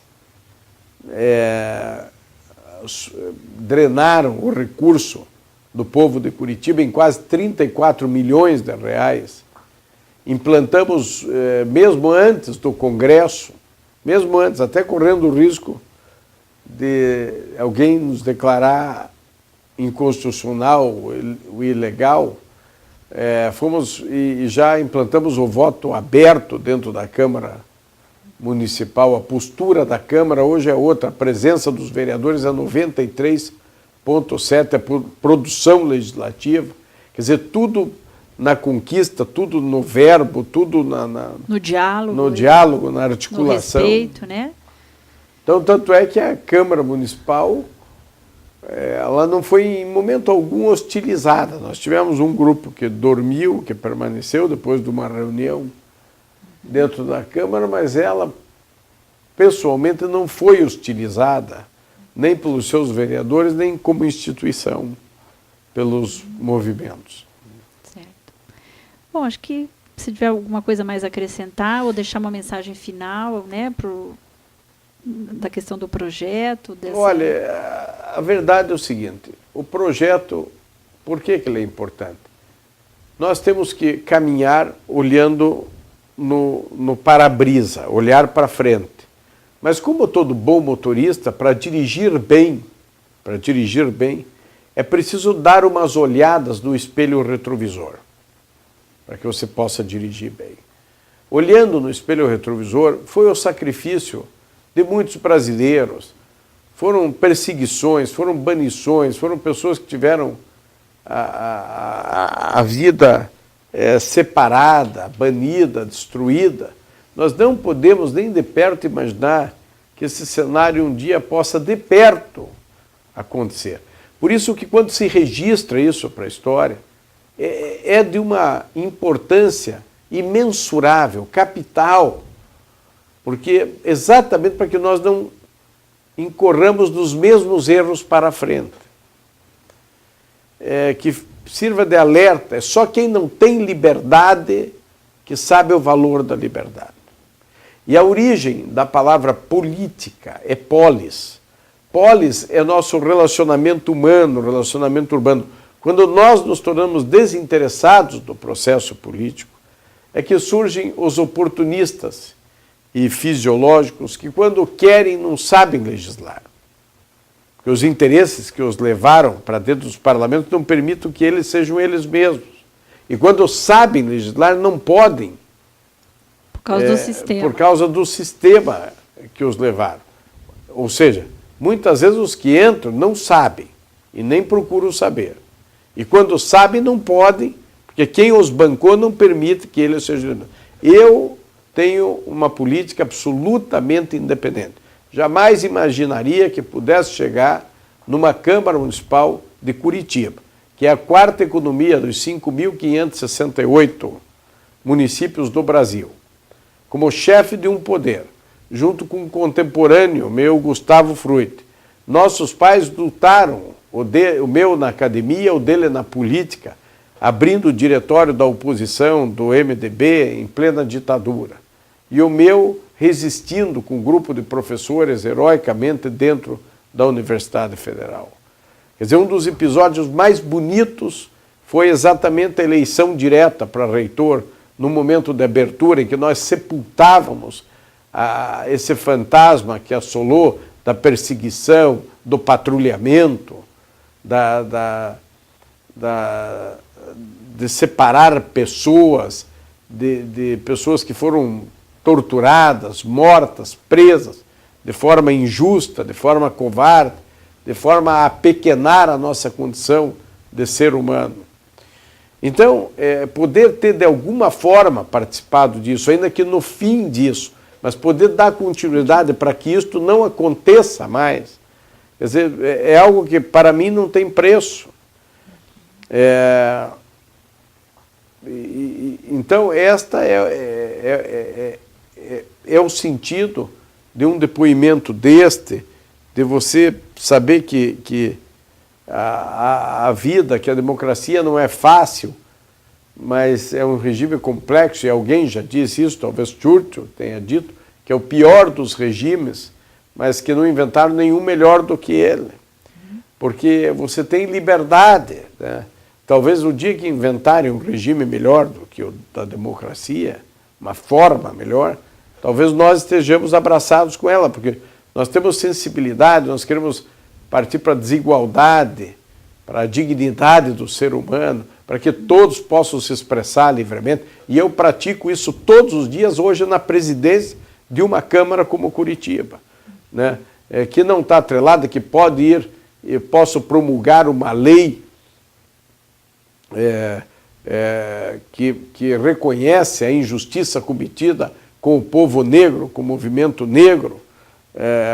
drenaram o recurso do povo de Curitiba em quase 34 milhões de reais. Implantamos, mesmo antes do Congresso, mesmo antes, até correndo o risco de alguém nos declarar inconstitucional o ilegal, fomos e já implantamos o voto aberto dentro da Câmara municipal, a postura da Câmara hoje é outra, a presença dos vereadores é 93,7%, é produção legislativa, quer dizer, tudo na conquista, tudo no verbo, tudo no diálogo, na articulação. No respeito, né? Então, tanto é que a Câmara Municipal, ela não foi em momento algum hostilizada. Nós tivemos um grupo que dormiu, que permaneceu depois de uma reunião dentro da Câmara, mas ela pessoalmente não foi hostilizada, nem pelos seus vereadores, nem como instituição, pelos movimentos. Certo. Bom, acho que se tiver alguma coisa mais a acrescentar ou deixar uma mensagem final, né, da questão do projeto. Olha, a verdade é o seguinte, o projeto, por que ele é importante? Nós temos que caminhar olhando no para-brisa, olhar para frente. Mas como todo bom motorista, para dirigir bem, é preciso dar umas olhadas no espelho retrovisor, para que você possa dirigir bem. Olhando no espelho retrovisor, foi o sacrifício de muitos brasileiros, foram perseguições, foram banições, foram pessoas que tiveram a vida separada, banida, destruída. Nós não podemos nem de perto imaginar que esse cenário um dia possa de perto acontecer. Por isso que quando se registra isso para a história, é de uma importância imensurável, capital, porque exatamente para que nós não incorramos nos mesmos erros para a frente. Que sirva de alerta, é só quem não tem liberdade que sabe o valor da liberdade. E a origem da palavra política é polis. Polis é nosso relacionamento humano, relacionamento urbano. Quando nós nos tornamos desinteressados do processo político, é que surgem os oportunistas e fisiológicos que, quando querem, não sabem legislar. Porque os interesses que os levaram para dentro dos parlamentos não permitem que eles sejam eles mesmos. E quando sabem legislar, não podem. Por causa do sistema. Por causa do sistema que os levaram. Ou seja, muitas vezes os que entram não sabem e nem procuram saber. E quando sabem, não podem, porque quem os bancou não permite que eles sejam. Eu tenho uma política absolutamente independente. Jamais imaginaria que pudesse chegar numa Câmara Municipal de Curitiba, que é a quarta economia dos 5.568 municípios do Brasil, como chefe de um poder, junto com um contemporâneo meu, Gustavo Fruit. Nossos pais lutaram, o meu na academia, o dele na política, abrindo o diretório da oposição do MDB em plena ditadura. E o meu resistindo com um grupo de professores heroicamente dentro da Universidade Federal. Quer dizer, um dos episódios mais bonitos foi exatamente a eleição direta para reitor, no momento de abertura em que nós sepultávamos esse fantasma que assolou da perseguição, do patrulhamento, de separar pessoas, de pessoas que foram torturadas, mortas, presas, de forma injusta, de forma covarde, de forma a apequenar a nossa condição de ser humano. Então, poder ter de alguma forma participado disso, ainda que no fim disso, mas poder dar continuidade para que isto não aconteça mais, quer dizer, é algo que para mim não tem preço. Então, esta é o sentido de um depoimento deste, de você saber que a vida, que a democracia não é fácil, mas é um regime complexo, e alguém já disse isso, talvez Churchill tenha dito, que é o pior dos regimes, mas que não inventaram nenhum melhor do que ele. Porque você tem liberdade, né? Talvez o dia que inventarem um regime melhor do que o da democracia, uma forma melhor, talvez nós estejamos abraçados com ela, porque nós temos sensibilidade, nós queremos partir para a desigualdade, para a dignidade do ser humano, para que todos possam se expressar livremente. E eu pratico isso todos os dias, hoje na presidência de uma Câmara como Curitiba, né? Que não está atrelada, que pode ir, eu posso promulgar uma lei que reconhece a injustiça cometida com o povo negro, com o movimento negro,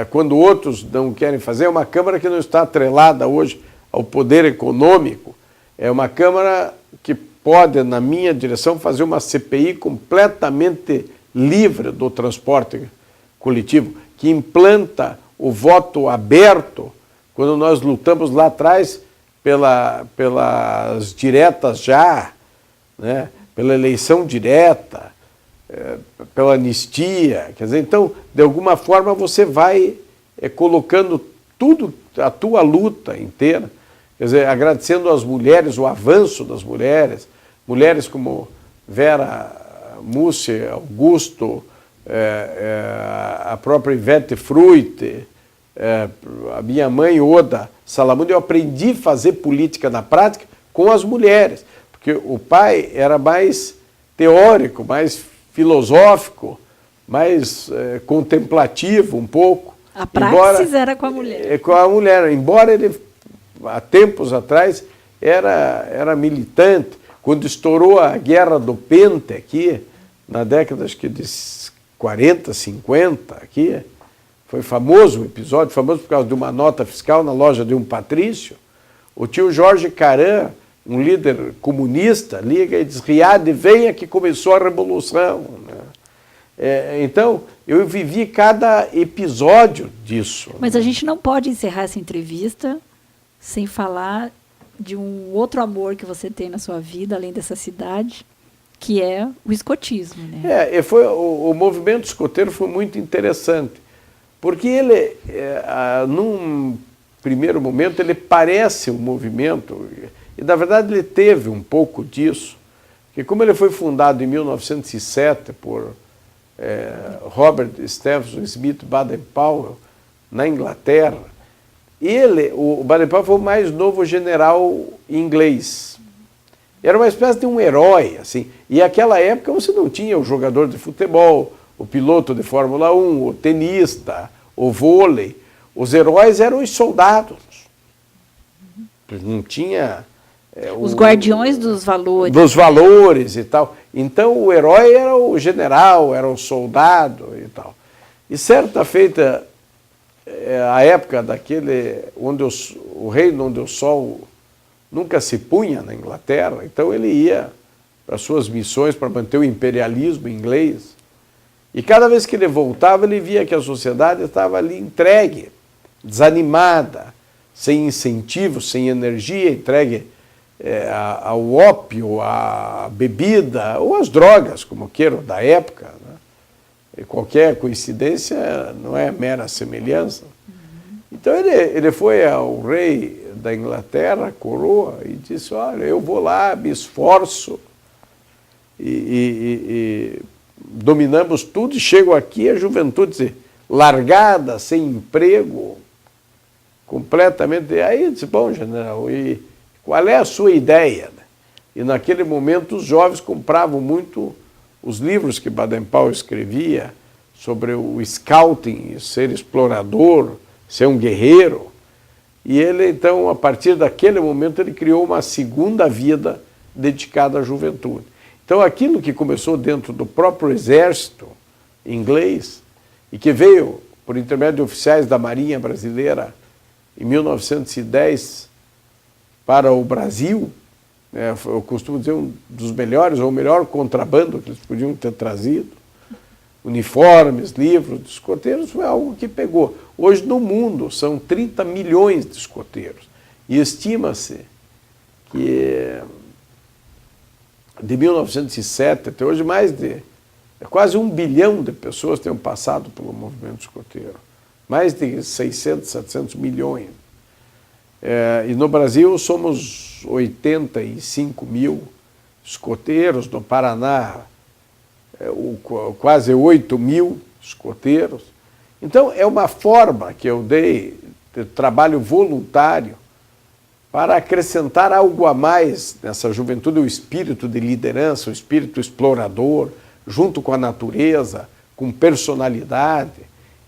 quando outros não querem fazer. É uma Câmara que não está atrelada hoje ao poder econômico, é uma Câmara que pode, na minha direção, fazer uma CPI completamente livre do transporte coletivo, que implanta o voto aberto, quando nós lutamos lá atrás pelas diretas já, né? Pela eleição direta, pela anistia. Quer dizer, então, de alguma forma, você vai colocando tudo, a tua luta inteira, quer dizer, agradecendo às mulheres, o avanço das mulheres, mulheres como Vera Mussi, Augusto, a própria Ivete Fruit, a minha mãe Oda Salamundi. Eu aprendi a fazer política na prática com as mulheres, porque o pai era mais teórico, mais filosófico, mais contemplativo um pouco. A praxis era com a mulher. Com a mulher, embora ele, há tempos atrás, era militante. Quando estourou a Guerra do Pente aqui, na década acho que de 40, 50, aqui, foi famoso o episódio, famoso por causa de uma nota fiscal na loja de um patrício. O tio Jorge Caran, um líder comunista, liga e diz: Riad, venha que começou a revolução. Então, eu vivi cada episódio disso. Mas a gente não pode encerrar essa entrevista sem falar de um outro amor que você tem na sua vida, além dessa cidade, que é o escotismo, né? O movimento escoteiro foi muito interessante, porque ele, num primeiro momento, ele parece um movimento, e na verdade ele teve um pouco disso, que como ele foi fundado em 1907 por Robert Stephenson Smith Baden-Powell, na Inglaterra, o Baden-Powell foi o mais novo general inglês. Era uma espécie de um herói, assim. E naquela época você não tinha o jogador de futebol, o piloto de Fórmula 1, o tenista, o vôlei. Os heróis eram os soldados. Não tinha... os guardiões dos valores. Dos valores e tal. Então o herói era o general, era o soldado e tal. E certa feita, a época daquele, onde o reino onde o sol nunca se punha na Inglaterra, então ele ia para suas missões para manter o imperialismo inglês. E cada vez que ele voltava, ele via que a sociedade estava ali entregue, desanimada, sem incentivo, sem energia, entregue ao ópio, à bebida, ou às drogas, como queiram, da época, né? E qualquer coincidência não é mera semelhança. Então ele foi ao rei da Inglaterra, a coroa, e disse: olha, eu vou lá, me esforço, e dominamos tudo, e chego aqui, a juventude largada, sem emprego, completamente. Aí eu disse: bom, general, e qual é a sua ideia? E naquele momento os jovens compravam muito os livros que Baden-Powell escrevia sobre o scouting, ser explorador, ser um guerreiro. E ele, então, a partir daquele momento, ele criou uma segunda vida dedicada à juventude. Então, aquilo que começou dentro do próprio exército inglês e que veio por intermédio de oficiais da Marinha Brasileira em 1910 para o Brasil, eu costumo dizer um dos melhores, ou o melhor contrabando que eles podiam ter trazido, uniformes, livros de escoteiros, foi algo que pegou. Hoje no mundo são 30 milhões de escoteiros e estima-se que de 1907 até hoje quase 1 bilhão de pessoas tenham passado pelo movimento escoteiro, mais de 600, 700 milhões. E no Brasil somos 85 mil escoteiros, no Paraná quase 8 mil escoteiros. Então é uma forma que eu dei de trabalho voluntário para acrescentar algo a mais nessa juventude, o espírito de liderança, o espírito explorador, junto com a natureza, com personalidade.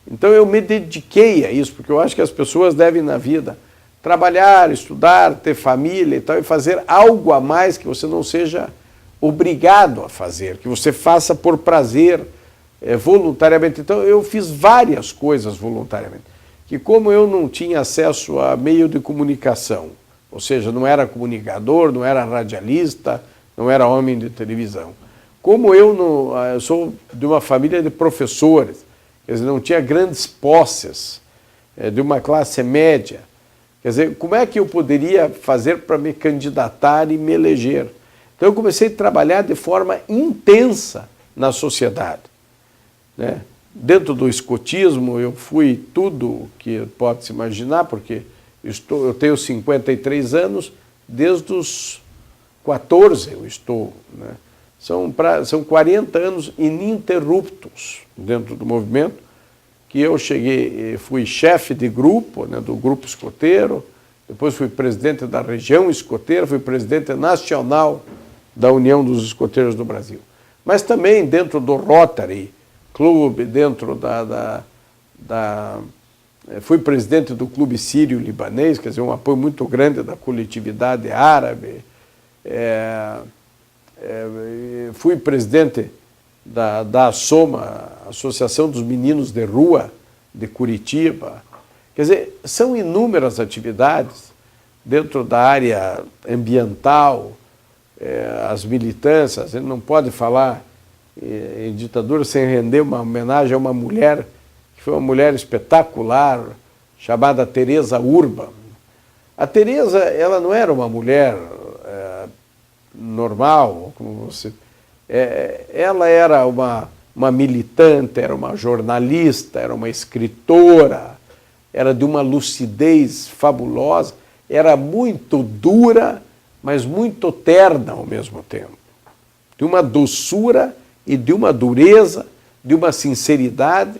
Então eu me dediquei a isso, porque eu acho que as pessoas devem na vida trabalhar, estudar, ter família e tal, e fazer algo a mais que você não seja obrigado a fazer, que você faça por prazer, voluntariamente. Então eu fiz várias coisas voluntariamente, que como eu não tinha acesso a meio de comunicação, ou seja, não era comunicador, não era radialista, não era homem de televisão. Como eu sou de uma família de professores, quer dizer, não tinha grandes posses, de uma classe média, quer dizer, como é que eu poderia fazer para me candidatar e me eleger? Então eu comecei a trabalhar de forma intensa na sociedade, né? Dentro do escotismo eu fui tudo que pode se imaginar, porque eu tenho 53 anos, desde os 14 eu estou, né? São 40 anos ininterruptos dentro do movimento, que eu cheguei, fui chefe de grupo, né, do grupo escoteiro, depois fui presidente da região escoteira, fui presidente nacional da União dos Escoteiros do Brasil. Mas também dentro do Rotary Club, dentro fui presidente do Clube Sírio-Libanês, quer dizer, um apoio muito grande da coletividade árabe. Fui presidente da ASOMA, Associação dos Meninos de Rua de Curitiba. Quer dizer, são inúmeras atividades dentro da área ambiental, as militâncias. A gente não pode falar em ditadura sem render uma homenagem a uma mulher, que foi uma mulher espetacular, chamada Teresa Urban. A Teresa, ela não era uma mulher normal, como você... ela era uma militante, era uma jornalista, era uma escritora, era de uma lucidez fabulosa, era muito dura, mas muito terna ao mesmo tempo. De uma doçura e de uma dureza, de uma sinceridade.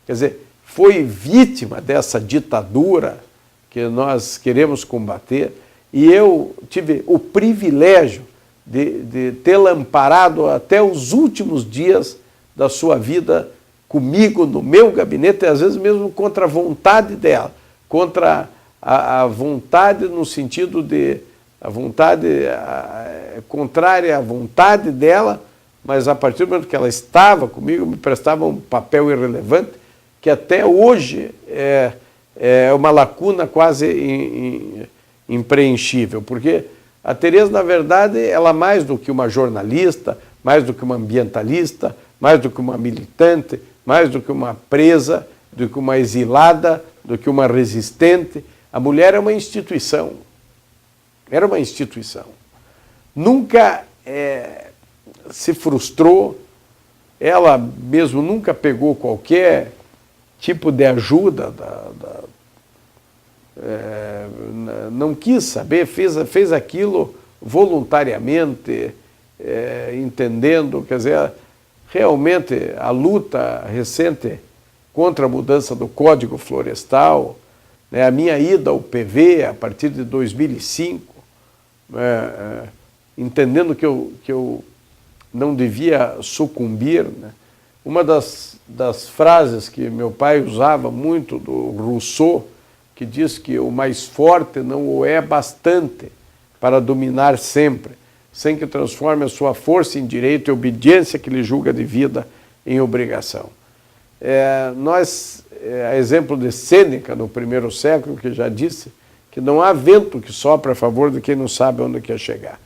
Quer dizer, foi vítima dessa ditadura que nós queremos combater, e eu tive o privilégio de tê-la amparado até os últimos dias da sua vida comigo, no meu gabinete, e às vezes mesmo contra a vontade dela, contra a vontade no sentido de, a vontade contrária à vontade dela, mas a partir do momento que ela estava comigo, me prestava um papel irrelevante, que até hoje é uma lacuna quase impreenchível, porque a Teresa, na verdade, ela mais do que uma jornalista, mais do que uma ambientalista, mais do que uma militante, mais do que uma presa, do que uma exilada, do que uma resistente, a mulher é uma instituição. Era uma instituição. Nunca se frustrou, ela mesmo nunca pegou qualquer tipo de ajuda, não quis saber, fez aquilo voluntariamente, entendendo, quer dizer, realmente a luta recente contra a mudança do Código Florestal, né, a minha ida ao PV a partir de 2005, entendendo que eu não devia sucumbir, né? Uma das frases que meu pai usava muito, do Rousseau, que diz que o mais forte não o é bastante para dominar sempre, sem que transforme a sua força em direito e obediência que lhe julga de vida em obrigação. A exemplo de Sêneca, no primeiro século, que já disse que não há vento que sopra a favor de quem não sabe onde quer chegar.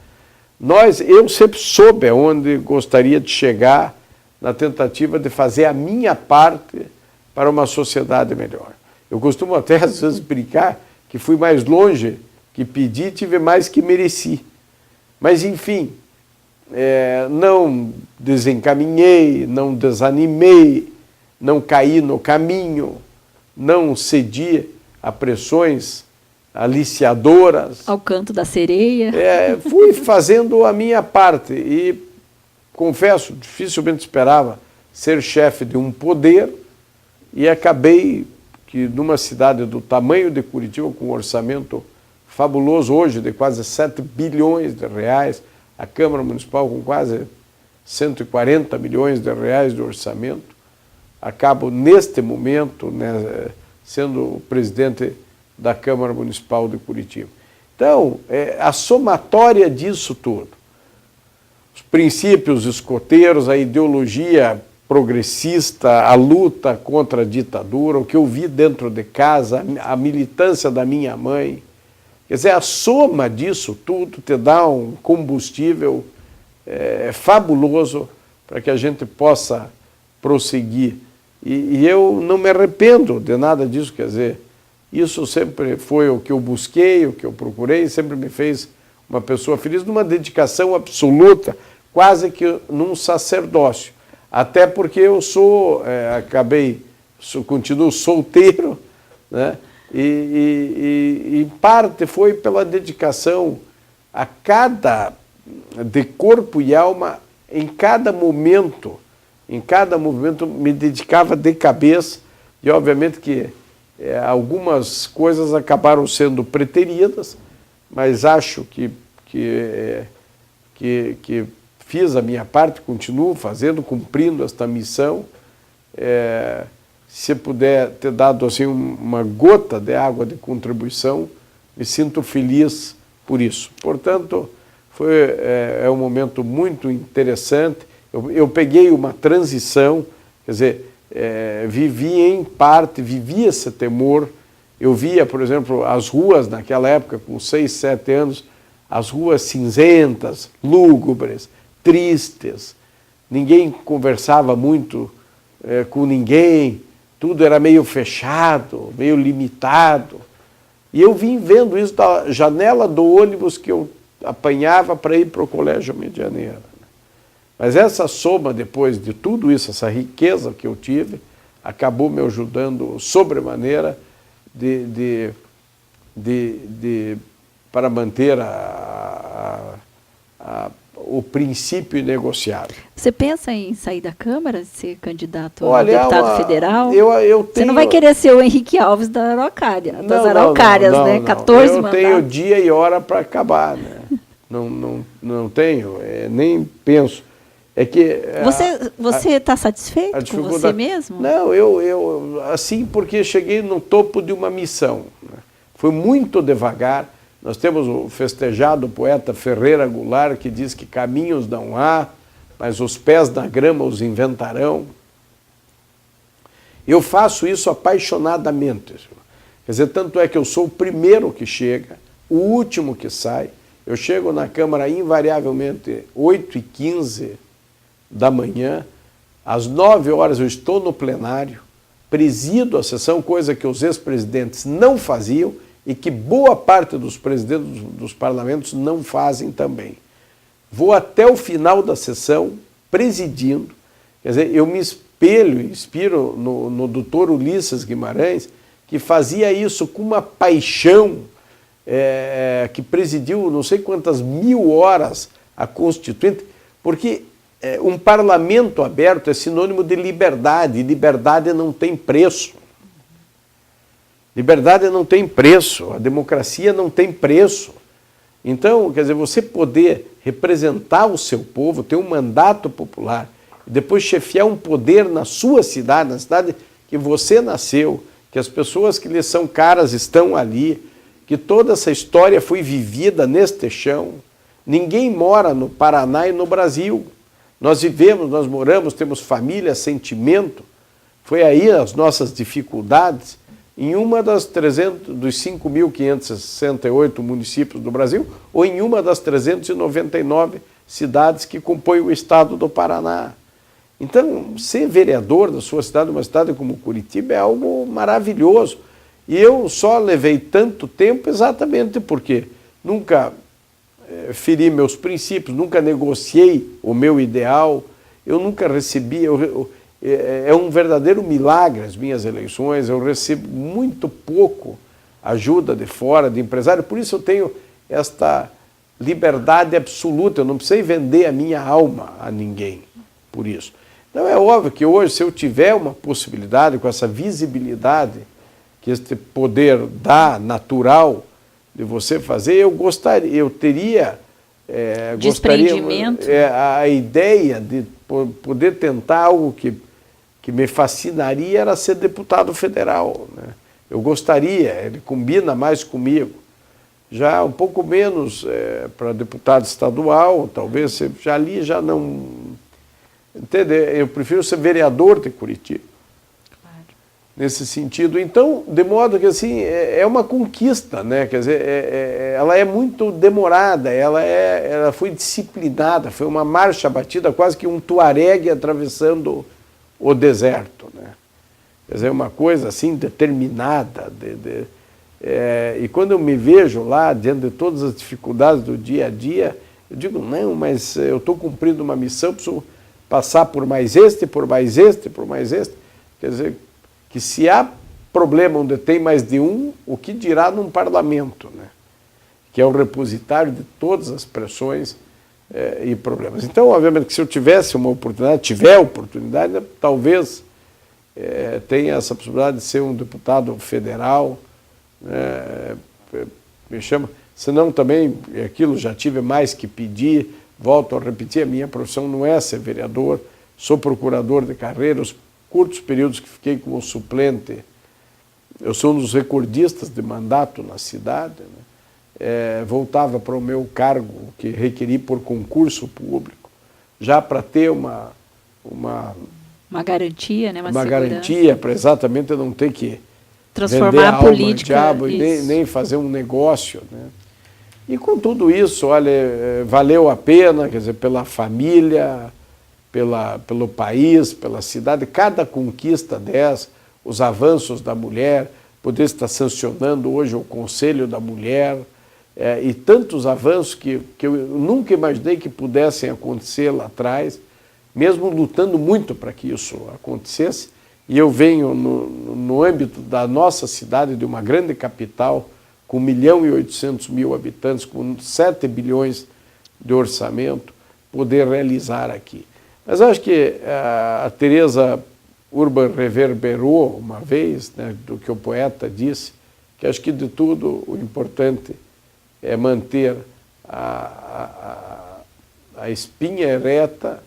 Eu sempre soube aonde gostaria de chegar na tentativa de fazer a minha parte para uma sociedade melhor. Eu costumo até às vezes brincar que fui mais longe que pedi, tive mais que mereci. Mas, enfim, não desencaminhei, não desanimei, não caí no caminho, não cedi a pressões aliciadoras. Ao canto da sereia. Fui fazendo a minha parte e, confesso, dificilmente esperava ser chefe de um poder, e acabei que numa cidade do tamanho de Curitiba, com um orçamento fabuloso hoje de quase 7 bilhões de reais, a Câmara Municipal com quase 140 milhões de reais de orçamento, acabo, neste momento, né, sendo presidente da Câmara Municipal de Curitiba. Então, a somatória disso tudo, os princípios escoteiros, a ideologia progressista, a luta contra a ditadura, o que eu vi dentro de casa, a militância da minha mãe, quer dizer, a soma disso tudo te dá um combustível fabuloso para que a gente possa prosseguir. E eu não me arrependo de nada disso, quer dizer, isso sempre foi o que eu busquei, o que eu procurei, sempre me fez uma pessoa feliz, numa dedicação absoluta, quase que num sacerdócio. Até porque eu continuo solteiro, né? E em parte foi pela dedicação a de corpo e alma, em cada momento me dedicava de cabeça, e obviamente que algumas coisas acabaram sendo preteridas, mas acho que fiz a minha parte, continuo fazendo, cumprindo esta missão. Se puder ter dado assim uma gota de água de contribuição, me sinto feliz por isso. Portanto, é um momento muito interessante. Eu peguei uma transição, quer dizer, vivi esse temor. Eu via, por exemplo, as ruas naquela época, com 6, 7 anos, as ruas cinzentas, lúgubres, tristes, ninguém conversava muito com ninguém, tudo era meio fechado, meio limitado. E eu vim vendo isso da janela do ônibus que eu apanhava para ir para o Colégio Medianeira. Mas essa soma, depois de tudo isso, essa riqueza que eu tive, acabou me ajudando sobremaneira para manter o princípio inegociável. Você pensa em sair da Câmara, ser candidato a deputado federal? Você não vai querer ser o Henrique Alves das Araucárias, né? 14 mandatos. Eu tenho dia e hora para acabar, né? Não tenho, nem penso. É que você está satisfeito com você mesmo? Não, eu assim, porque cheguei no topo de uma missão, né? Foi muito devagar. Nós temos o festejado poeta Ferreira Goulart, que diz que caminhos não há, mas os pés na grama os inventarão. Eu faço isso apaixonadamente. Quer dizer, tanto é que eu sou o primeiro que chega, o último que sai. Eu chego na Câmara invariavelmente 8h15 da manhã, às 9 horas eu estou no plenário, presido a sessão, coisa que os ex-presidentes não faziam e que boa parte dos presidentes dos parlamentos não fazem também. Vou até o final da sessão presidindo, quer dizer, eu me inspiro no doutor Ulisses Guimarães, que fazia isso com uma paixão, que presidiu não sei quantas 1000 horas a Constituinte, porque um parlamento aberto é sinônimo de liberdade, e liberdade não tem preço. Liberdade não tem preço, a democracia não tem preço. Então, quer dizer, você poder representar o seu povo, ter um mandato popular, e depois chefiar um poder na sua cidade, na cidade que você nasceu, que as pessoas que lhe são caras estão ali, que toda essa história foi vivida neste chão. Ninguém mora no Paraná e no Brasil. Nós vivemos, nós moramos, temos família, sentimento. Foi aí as nossas dificuldades. Em uma dos 5.568 municípios do Brasil, ou em uma das 399 cidades que compõem o estado do Paraná. Então, ser vereador da sua cidade, uma cidade como Curitiba, é algo maravilhoso. E eu só levei tanto tempo exatamente porque nunca feri meus princípios, nunca negociei o meu ideal, eu nunca recebi... É um verdadeiro milagre as minhas eleições, eu recebo muito pouco ajuda de fora, de empresário, por isso eu tenho esta liberdade absoluta, eu não precisei vender a minha alma a ninguém por isso. Então é óbvio que hoje, se eu tiver uma possibilidade, com essa visibilidade que este poder dá, natural, de você fazer, eu teria a ideia de poder tentar algo que que me fascinaria era ser deputado federal, né? Eu gostaria, ele combina mais comigo. Já um pouco menos para deputado estadual, talvez já ali já não... Entende? Eu prefiro ser vereador de Curitiba. Claro. Nesse sentido. Então, de modo que assim, é uma conquista, né? Quer dizer, ela é muito demorada, ela foi disciplinada, foi uma marcha batida, quase que um tuaregue atravessando o deserto, né? Quer dizer, uma coisa assim determinada. E quando eu me vejo lá, diante de todas as dificuldades do dia a dia, eu digo, não, mas eu estou cumprindo uma missão, preciso passar por mais este, por mais este, por mais este. Quer dizer, que se há problema onde tem mais de um, o que dirá num parlamento, né? Que é o repositário de todas as pressões e problemas. Então, obviamente, que se eu tivesse uma oportunidade, tiver oportunidade, né, talvez tenha essa possibilidade de ser um deputado federal, me chama, senão também, aquilo já tive mais que pedir, volto a repetir, a minha profissão não é ser vereador, sou procurador de carreira, os curtos períodos que fiquei como suplente, eu sou um dos recordistas de mandato na cidade, né? Voltava para o meu cargo, que requeri por concurso público, já para ter uma garantia, né? Uma garantia para exatamente não ter que transformar a política diabo, e nem fazer um negócio, né? E com tudo isso, olha, valeu a pena, quer dizer, pela família, pelo país, pela cidade, cada conquista dessa, os avanços da mulher, poder estar sancionando hoje o Conselho da Mulher, e tantos avanços que eu nunca imaginei que pudessem acontecer lá atrás, mesmo lutando muito para que isso acontecesse. E eu venho no âmbito da nossa cidade, de uma grande capital, com 1.800.000 habitantes, com 7 bilhões de orçamento, poder realizar aqui. Mas acho que a Teresa Urban reverberou uma vez, né, do que o poeta disse, que acho que de tudo o importante é manter a espinha ereta,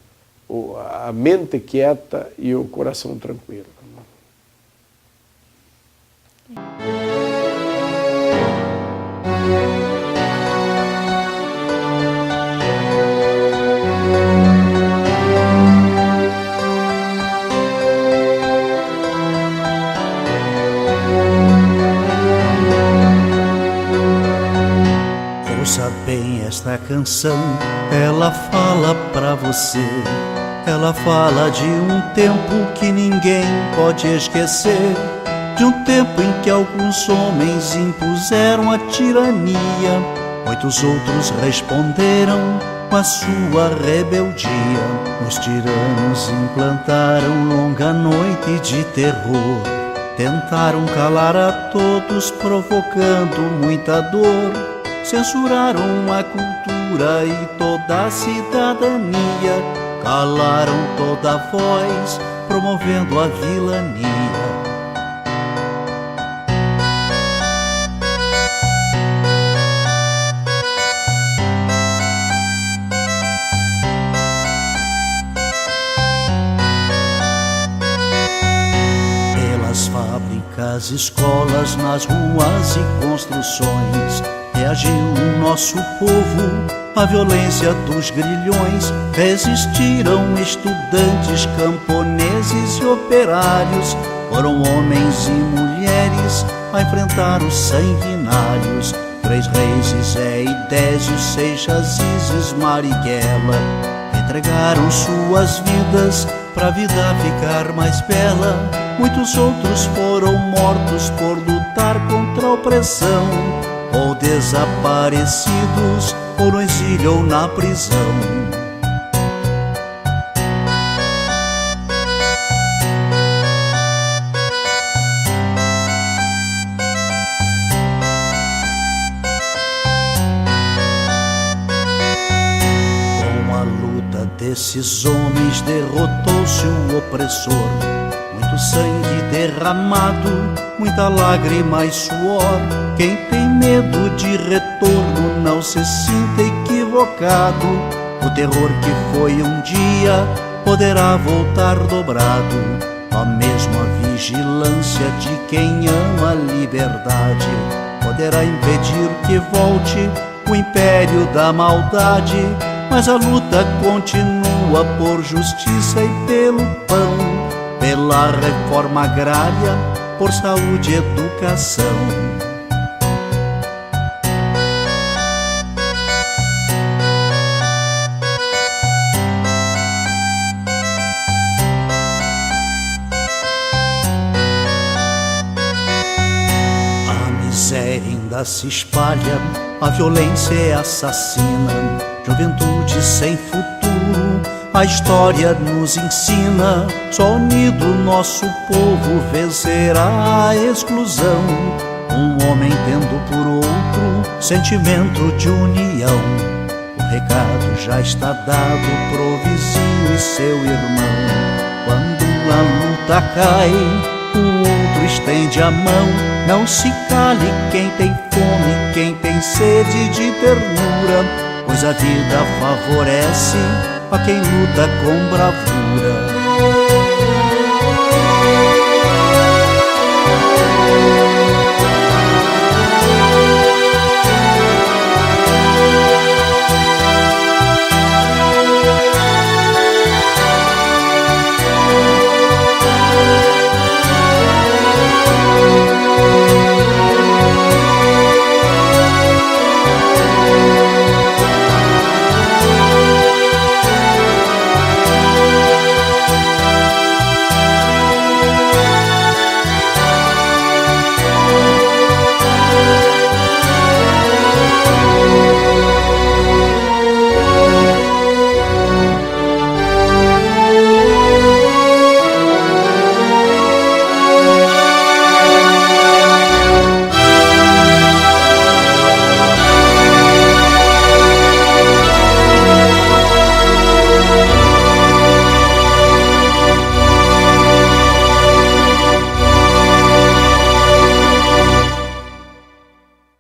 a mente quieta e o coração tranquilo. Ouça bem esta canção, ela fala pra você. Ela fala de um tempo que ninguém pode esquecer, de um tempo em que alguns homens impuseram a tirania, muitos outros responderam com a sua rebeldia. Os tiranos implantaram longa noite de terror, tentaram calar a todos, provocando muita dor. Censuraram a cultura e toda a cidadania, calaram toda a voz, promovendo a vilania. Pelas fábricas, escolas, nas ruas e construções, reagiu o nosso povo à violência dos grilhões. Resistiram estudantes, camponeses e operários, foram homens e mulheres a enfrentar os sanguinários. 3 reis, Zé e Désio, Seixas, Isis, Marighella, entregaram suas vidas pra vida ficar mais bela. Muitos outros foram mortos por lutar contra a opressão, ou desaparecidos, ou no exílio ou na prisão. Com a luta desses homens derrotou-se o opressor. Muito sangue derramado, muita lágrima e suor. Quem tem medo de retorno não se sinta equivocado. O terror que foi um dia poderá voltar dobrado. só mesmo a vigilância de quem ama a liberdade poderá impedir que volte o império da maldade. Mas a luta continua por justiça e pelo pão, pela reforma agrária, por saúde e educação. A miséria ainda se espalha, a violência é assassina, juventude sem futuro, a história nos ensina. Só unido nosso povo vencerá a exclusão, um homem tendo por outro sentimento de união. O recado já está dado pro vizinho e seu irmão. Quando a luta cai, o outro estende a mão. Não se cale quem tem fome, quem tem sede de ternura, pois a vida favorece a quem luta com bravura.